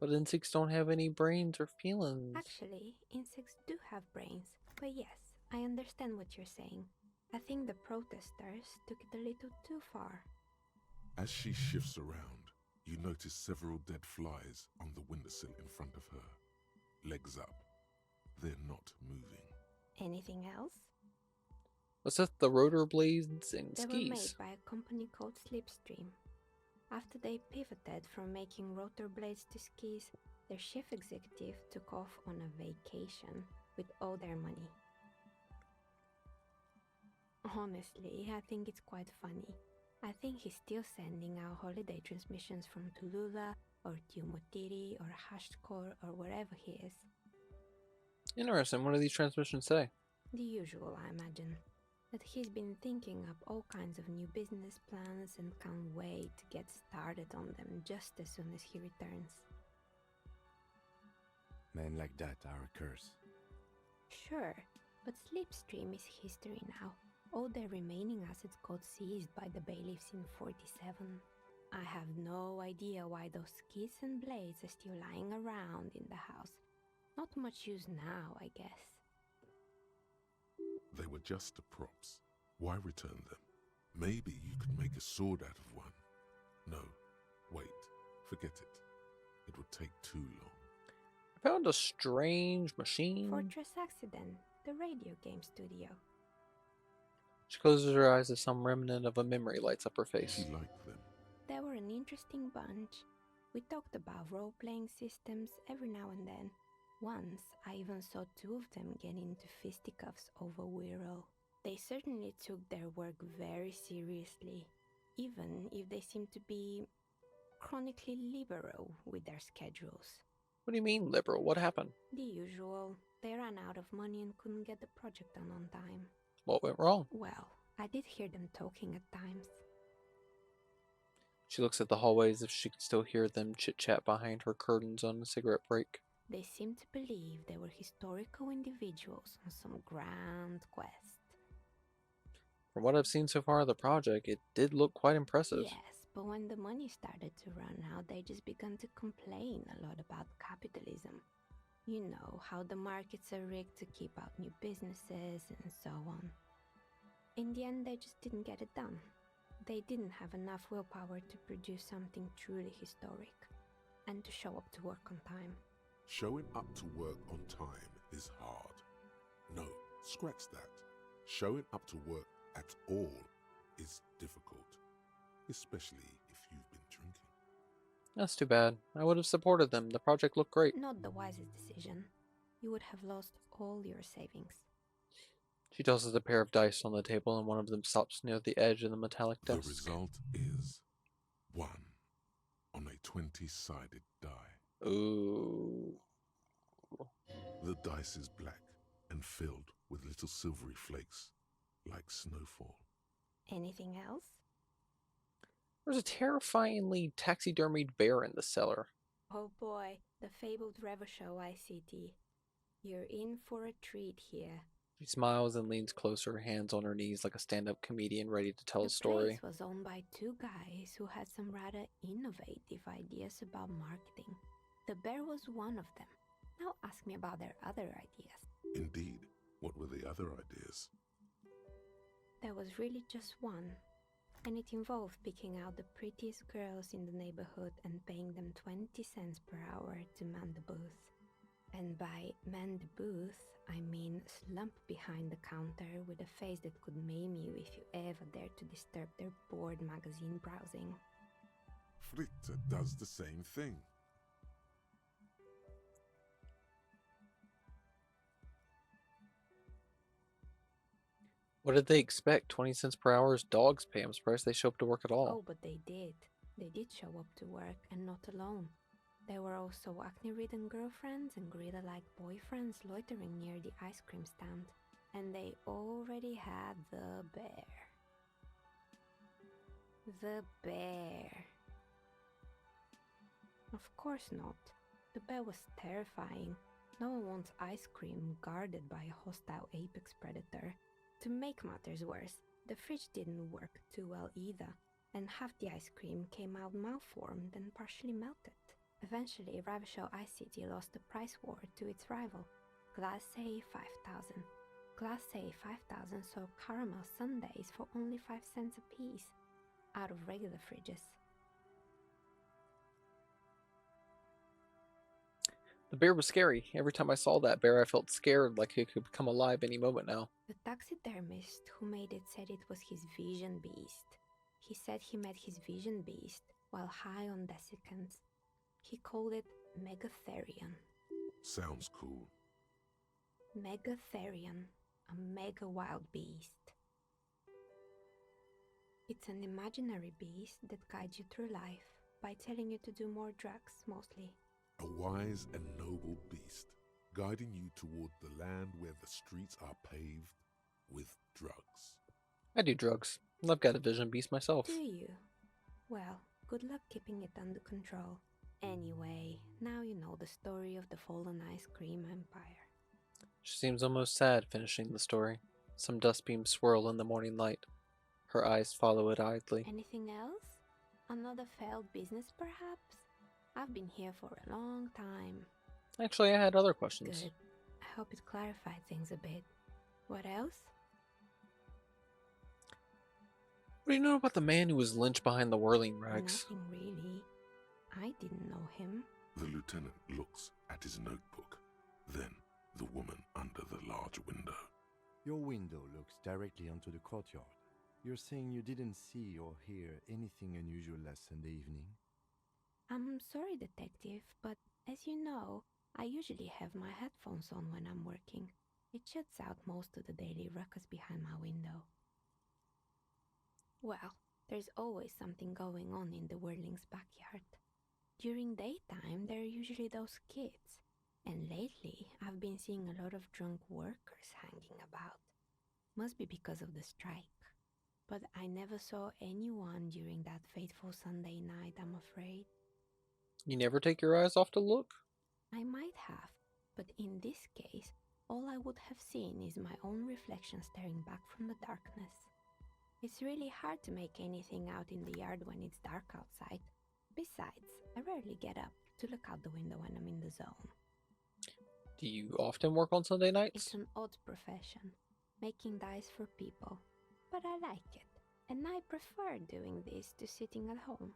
[SPEAKER 2] But insects don't have any brains or feelings.
[SPEAKER 6] Actually, insects do have brains, but yes, I understand what you're saying. I think the protesters took it a little too far.
[SPEAKER 1] As she shifts around, you notice several dead flies on the windowsill in front of her. Legs up. They're not moving.
[SPEAKER 6] Anything else?
[SPEAKER 2] What's that? The rotor blades and
[SPEAKER 6] They were made
[SPEAKER 2] skis.
[SPEAKER 6] by a company called Slipstream. After they pivoted from making rotor blades to skis, their chief executive took off on a vacation with all their money. Honestly, I think it's quite funny. I think he's still sending out holiday transmissions from Tulula or Tiumotiri or Hashtkor or wherever he is.
[SPEAKER 2] Interesting. What do these transmissions say?
[SPEAKER 6] The usual, I imagine. That he's been thinking up all kinds of new business plans and can't wait to get started on them just as soon as he returns.
[SPEAKER 3] Men like that are a curse.
[SPEAKER 6] Sure, but Slipstream is history now. All their remaining assets got seized by the bailiffs in 47. I have no idea why those skis and blades are still lying around in the house. Not much use now, I guess.
[SPEAKER 1] They were just the props. Why return them? Maybe you could make a sword out of one. No, wait, forget it. It would take too long.
[SPEAKER 2] I found a strange machine.
[SPEAKER 6] Fortress Accident, the radio game studio.
[SPEAKER 2] She closes her eyes as some remnant of a memory lights up her face.
[SPEAKER 1] She liked them.
[SPEAKER 6] They were an interesting bunch. We talked about role-playing systems every now and then. Once, I even saw two of them get into fisticuffs over Wirral. They certainly took their work very seriously, even if they seemed to be chronically liberal with their schedules.
[SPEAKER 2] What do you mean, liberal? What happened?
[SPEAKER 6] The usual. They ran out of money and couldn't get the project done on time.
[SPEAKER 2] What went wrong?
[SPEAKER 6] Well, I did hear them talking at times.
[SPEAKER 2] She looks at the hallway as if she could still hear them chit-chat behind her curtains on a cigarette break.
[SPEAKER 6] They seemed to believe they were historical individuals on some grand quest.
[SPEAKER 2] From what I've seen so far of the project, it did look quite impressive.
[SPEAKER 6] Yes, but when the money started to run out, they just began to complain a lot about capitalism. You know, how the markets are rigged to keep out new businesses and so on. In the end, they just didn't get it done. They didn't have enough willpower to produce something truly historic and to show up to work on time.
[SPEAKER 1] Showing up to work on time is hard. No, scratch that. Showing up to work at all is difficult, especially if you've been drinking.
[SPEAKER 2] That's too bad. I would have supported them. The project looked great.
[SPEAKER 6] Not the wisest decision. You would have lost all your savings.
[SPEAKER 2] She tosses a pair of dice on the table and one of them stops near the edge of the metallic
[SPEAKER 1] The
[SPEAKER 2] desk.
[SPEAKER 1] result is 1 on a 20-sided die.
[SPEAKER 2] Ooh.
[SPEAKER 1] The dice is black and filled with little silvery flakes, like snowfall.
[SPEAKER 6] Anything else?
[SPEAKER 2] There's a terrifyingly taxidermied bear in the cellar.
[SPEAKER 6] Oh boy, the fabled Revachol ICT. You're in for a treat here.
[SPEAKER 2] She smiles and leans closer, hands on her knees like a stand-up comedian ready to tell a story.
[SPEAKER 6] The place was owned by two guys who had some rather innovative ideas about marketing. The bear was one of them. Now ask me about their other ideas.
[SPEAKER 1] Indeed, what were the other ideas?
[SPEAKER 6] There was really just one, and it involved picking out the prettiest girls in the neighborhood and paying them 20 cents per hour to man the booth. And by man the booth, I mean slump behind the counter with a face that could maim you if you ever dared to disturb their bored magazine browsing.
[SPEAKER 1] Fritte does the same thing.
[SPEAKER 2] What did they expect? 20 cents per hour is dog's pay. I'm surprised they show up to work at all.
[SPEAKER 6] Oh, but they did. They did show up to work, and not alone. There were also acne-ridden girlfriends and gorilla-like boyfriends loitering near the ice cream stand. And they already had the bear. The bear. Of course not. The bear was terrifying. No one wants ice cream guarded by a hostile apex predator. To make matters worse, the fridge didn't work too well either, and half the ice cream came out malformed and partially melted. Eventually, Ravishaw Ice City lost the price war to its rival, Glacé 5000. Glacé 5000 sold caramel sundaes for only 5 cents a piece, out of regular fridges.
[SPEAKER 2] The bear was scary. Every time I saw that bear, I felt scared, like it could come alive any moment now.
[SPEAKER 6] The taxidermist who made it said it was his vision beast. He said he met his vision beast while high on desiccants. He called it Megatherion.
[SPEAKER 1] Sounds cool.
[SPEAKER 6] Megatherion, a mega wild beast. It's an imaginary beast that guides you through life by telling you to do more drugs, mostly.
[SPEAKER 1] A wise and noble beast, guiding you toward the land where the streets are paved with drugs.
[SPEAKER 2] I do drugs. I've got a vision beast myself.
[SPEAKER 6] Do you? Well, good luck keeping it under control. Anyway, now you know the story of the fallen ice cream empire.
[SPEAKER 2] She seems almost sad finishing the story. Some dust beams swirl in the morning light. Her eyes follow it idly.
[SPEAKER 6] Anything else? Another failed business, perhaps? I've been here for a long time.
[SPEAKER 2] Actually, I had other questions.
[SPEAKER 6] Good. I hope it clarified things a bit. What else?
[SPEAKER 2] What do you know about the man who was lynched behind the whirling rags?
[SPEAKER 6] Nothing really. I didn't know him.
[SPEAKER 1] The lieutenant looks at his notebook, then the woman under the large window.
[SPEAKER 3] Your window looks directly onto the courtyard. You're saying you didn't see or hear anything unusual last Sunday evening?
[SPEAKER 6] I'm sorry, detective, but as you know, I usually have my headphones on when I'm working. It shuts out most of the daily ruckus behind my window. Well, there's always something going on in the Whirling's backyard. During daytime, there are usually those kids, and lately I've been seeing a lot of drunk workers hanging about. Must be because of the strike. But I never saw anyone during that fateful Sunday night, I'm afraid.
[SPEAKER 2] You never take your eyes off to look?
[SPEAKER 6] I might have, but in this case, all I would have seen is my own reflection staring back from the darkness. It's really hard to make anything out in the yard when it's dark outside. Besides, I rarely get up to look out the window when I'm in the zone.
[SPEAKER 2] Do you often work on Sunday nights?
[SPEAKER 6] It's an odd profession, making dice for people, but I like it, and I prefer doing this to sitting at home.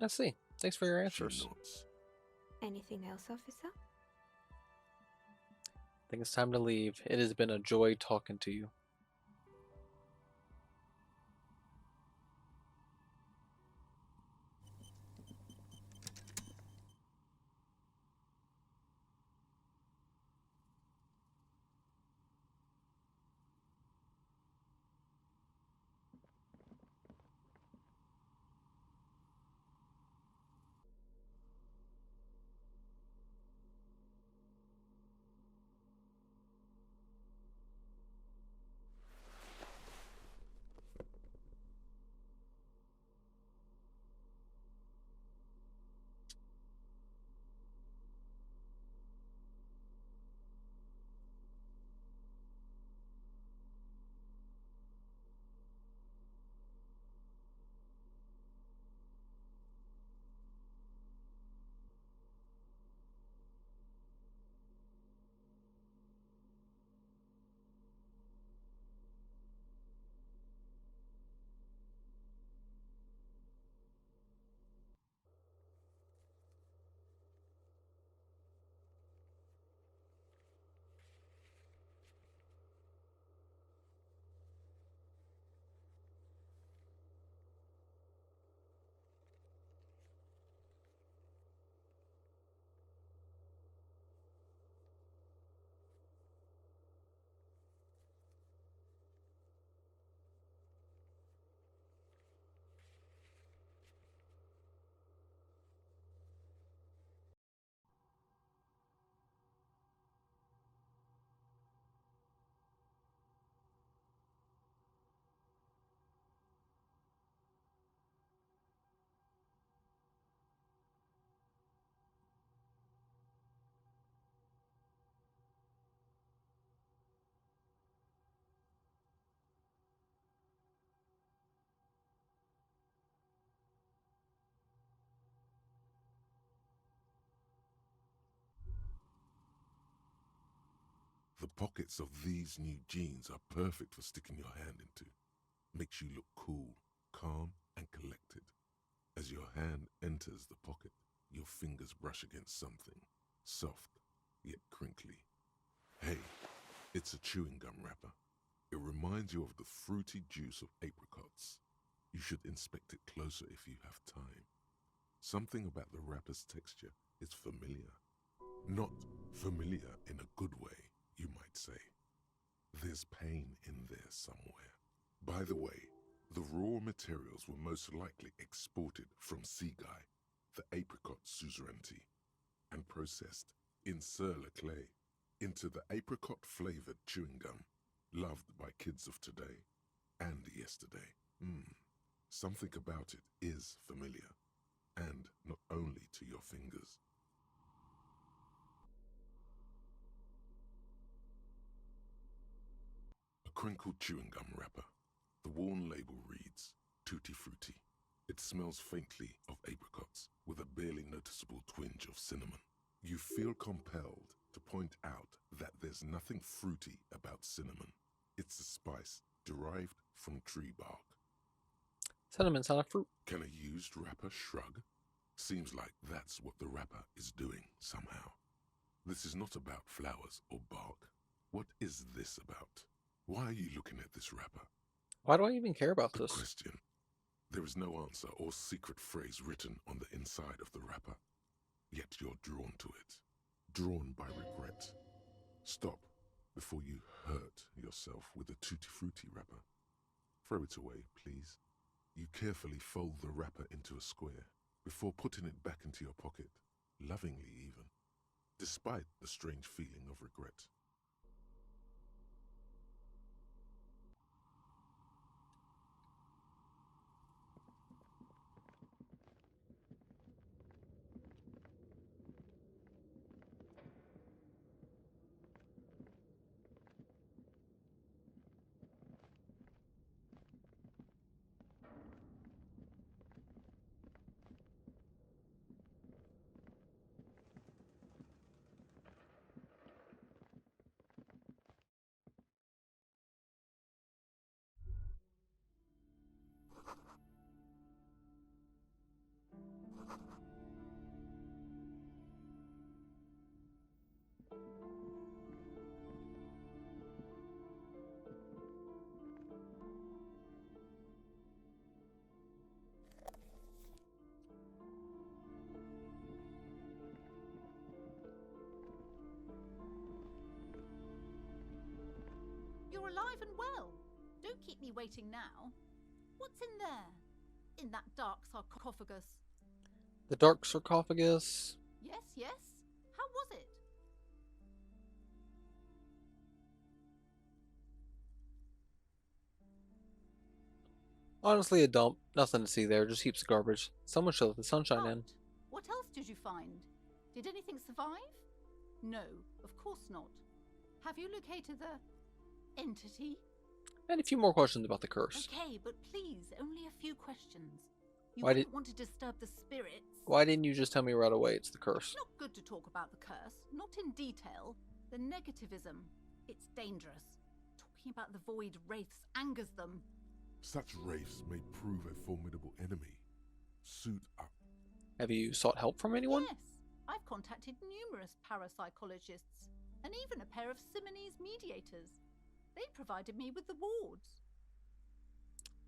[SPEAKER 2] I see. Thanks for your
[SPEAKER 1] She
[SPEAKER 2] answers.
[SPEAKER 1] nods.
[SPEAKER 6] Anything else, officer?
[SPEAKER 2] I think it's time to leave. It has been a joy talking to you.
[SPEAKER 1] The pockets of these new jeans are perfect for sticking your hand into. Makes you look cool, calm, and collected. As your hand enters the pocket, your fingers brush against something, soft yet crinkly. Hey, it's a chewing gum wrapper. It reminds you of the fruity juice of apricots. You should inspect it closer if you have time. Something about the wrapper's texture is familiar. Not familiar in a good way, you might say. There's pain in there somewhere. By the way, the raw materials were most likely exported from Seaguy, the apricot suzerainty, and processed in sur-le-clay into the apricot-flavored chewing gum, loved by kids of today and yesterday. Something about it is familiar, and not only to your fingers. A crinkled chewing gum wrapper. The worn label reads, Tutti Frutti. It smells faintly of apricots, with a barely noticeable twinge of cinnamon. You feel compelled to point out that there's nothing fruity about cinnamon. It's a spice derived from tree bark.
[SPEAKER 2] Cinnamon's not a fruit.
[SPEAKER 1] Can a used wrapper shrug? Seems like that's what the wrapper is doing somehow. This is not about flowers or bark. What is this about? Why are you looking at this wrapper?
[SPEAKER 2] Why do I even care about
[SPEAKER 1] Good
[SPEAKER 2] this?
[SPEAKER 1] question. There is no answer or secret phrase written on the inside of the wrapper. Yet you're drawn to it. Drawn by regret. Stop before you hurt yourself with a Tutti Frutti wrapper. Throw it away, please. You carefully fold the wrapper into a square before putting it back into your pocket, lovingly even, despite the strange feeling of regret.
[SPEAKER 7] You're alive and well. Don't keep me waiting now. What's in there? In that dark sarcophagus?
[SPEAKER 2] The dark sarcophagus.
[SPEAKER 7] Yes, yes. How was it?
[SPEAKER 2] Honestly, a dump. Nothing to see there. Just heaps of garbage. Someone should let the sunshine in.
[SPEAKER 7] What else did you find? Did anything survive? No, of course not. Have you located the entity?
[SPEAKER 2] And a few more questions about the curse.
[SPEAKER 7] Okay, but please, only a few questions. You
[SPEAKER 2] Why
[SPEAKER 7] wouldn't want to disturb the spirits.
[SPEAKER 2] Why didn't you just tell me right away it's the curse?
[SPEAKER 7] It's not good to talk about the curse, not in detail. The negativism, it's dangerous. Talking about the void wraiths angers them.
[SPEAKER 1] Such wraiths may prove a formidable enemy. Suit up.
[SPEAKER 2] Have you sought help from anyone?
[SPEAKER 7] Yes, I've contacted numerous parapsychologists and even a pair of Simonese mediators. They provided me with the wards.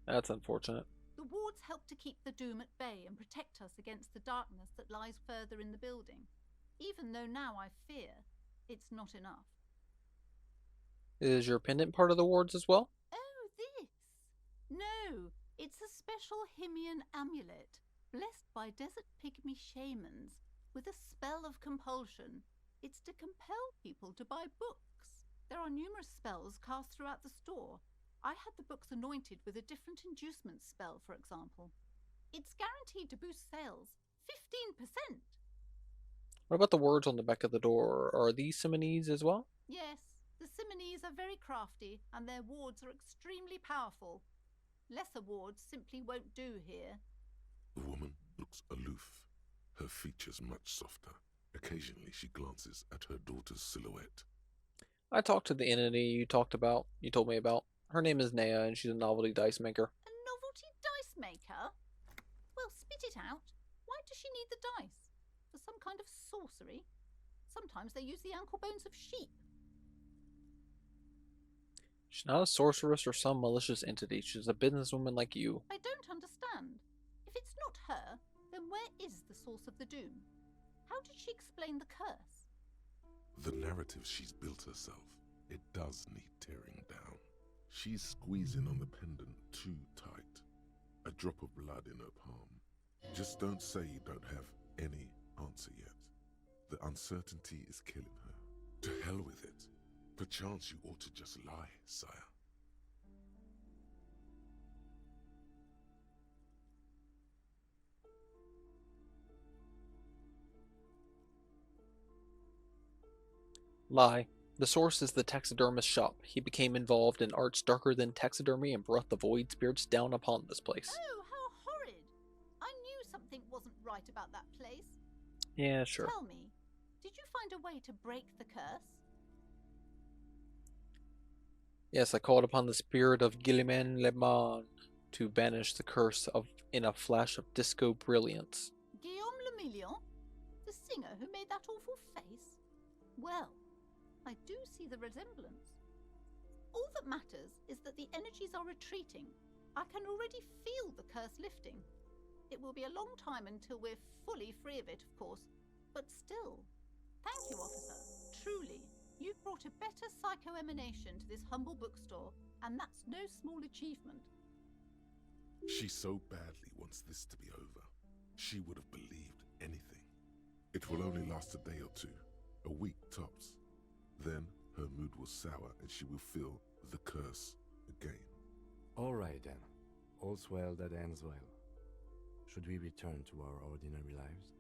[SPEAKER 2] That's unfortunate.
[SPEAKER 7] The wards help to keep the doom at bay and protect us against the darkness that lies further in the building, even though now I fear it's not enough.
[SPEAKER 2] Is your pendant part of the wards as well?
[SPEAKER 7] Oh, this? No, it's a special Himian amulet, blessed by desert pygmy shamans, with a spell of compulsion. It's to compel people to buy books. There are numerous spells cast throughout the store. I had the books anointed with a different inducement spell, for example. It's guaranteed to boost sales 15%.
[SPEAKER 2] What about the words on the back of the door? Are these Simonese as well?
[SPEAKER 7] Yes, the Simonese are very crafty and their wards are extremely powerful. Lesser wards simply won't do here.
[SPEAKER 1] The woman looks aloof, her features much softer. Occasionally she glances at her daughter's silhouette.
[SPEAKER 2] I talked to the entity you told me about. Her name is Nea, and she's a novelty dice maker.
[SPEAKER 7] A novelty dice maker? Well, spit it out. Why does she need the dice? For some kind of sorcery? Sometimes they use the ankle bones of sheep.
[SPEAKER 2] She's not a sorceress or some malicious entity. She's a businesswoman like you.
[SPEAKER 7] I don't understand. If it's not her, then where is the source of the doom? How did she explain the curse?
[SPEAKER 1] The narrative she's built herself, it does need tearing down. She's squeezing on the pendant too tight. A drop of blood in her palm. Just don't say you don't have any answer yet. The uncertainty is killing her. To hell with it. Perchance you ought to just lie, sire.
[SPEAKER 2] Lie. The source is the taxidermist's shop. He became involved in arts darker than taxidermy and brought the void spirits down upon this place.
[SPEAKER 7] Oh, how horrid! I knew something wasn't right about that place.
[SPEAKER 2] Yeah, sure.
[SPEAKER 7] Tell me, did you find a way to break the curse?
[SPEAKER 2] Yes, I called upon the spirit of Guilliman Le Mans to banish the curse in a flash of disco brilliance.
[SPEAKER 7] Guillaume Le Million? The singer who made that awful face? Well, I do see the resemblance. All that matters is that the energies are retreating. I can already feel the curse lifting. It will be a long time until we're fully free of it, of course. But still, thank you, officer. Truly, you've brought a better psycho-emanation to this humble bookstore, and that's no small achievement.
[SPEAKER 1] She so badly wants this to be over. She would have believed anything. It will only last a day or two, a week tops. Then her mood will sour and she will feel the curse again.
[SPEAKER 3] All right then. All's well that ends well. Should we return to our ordinary lives?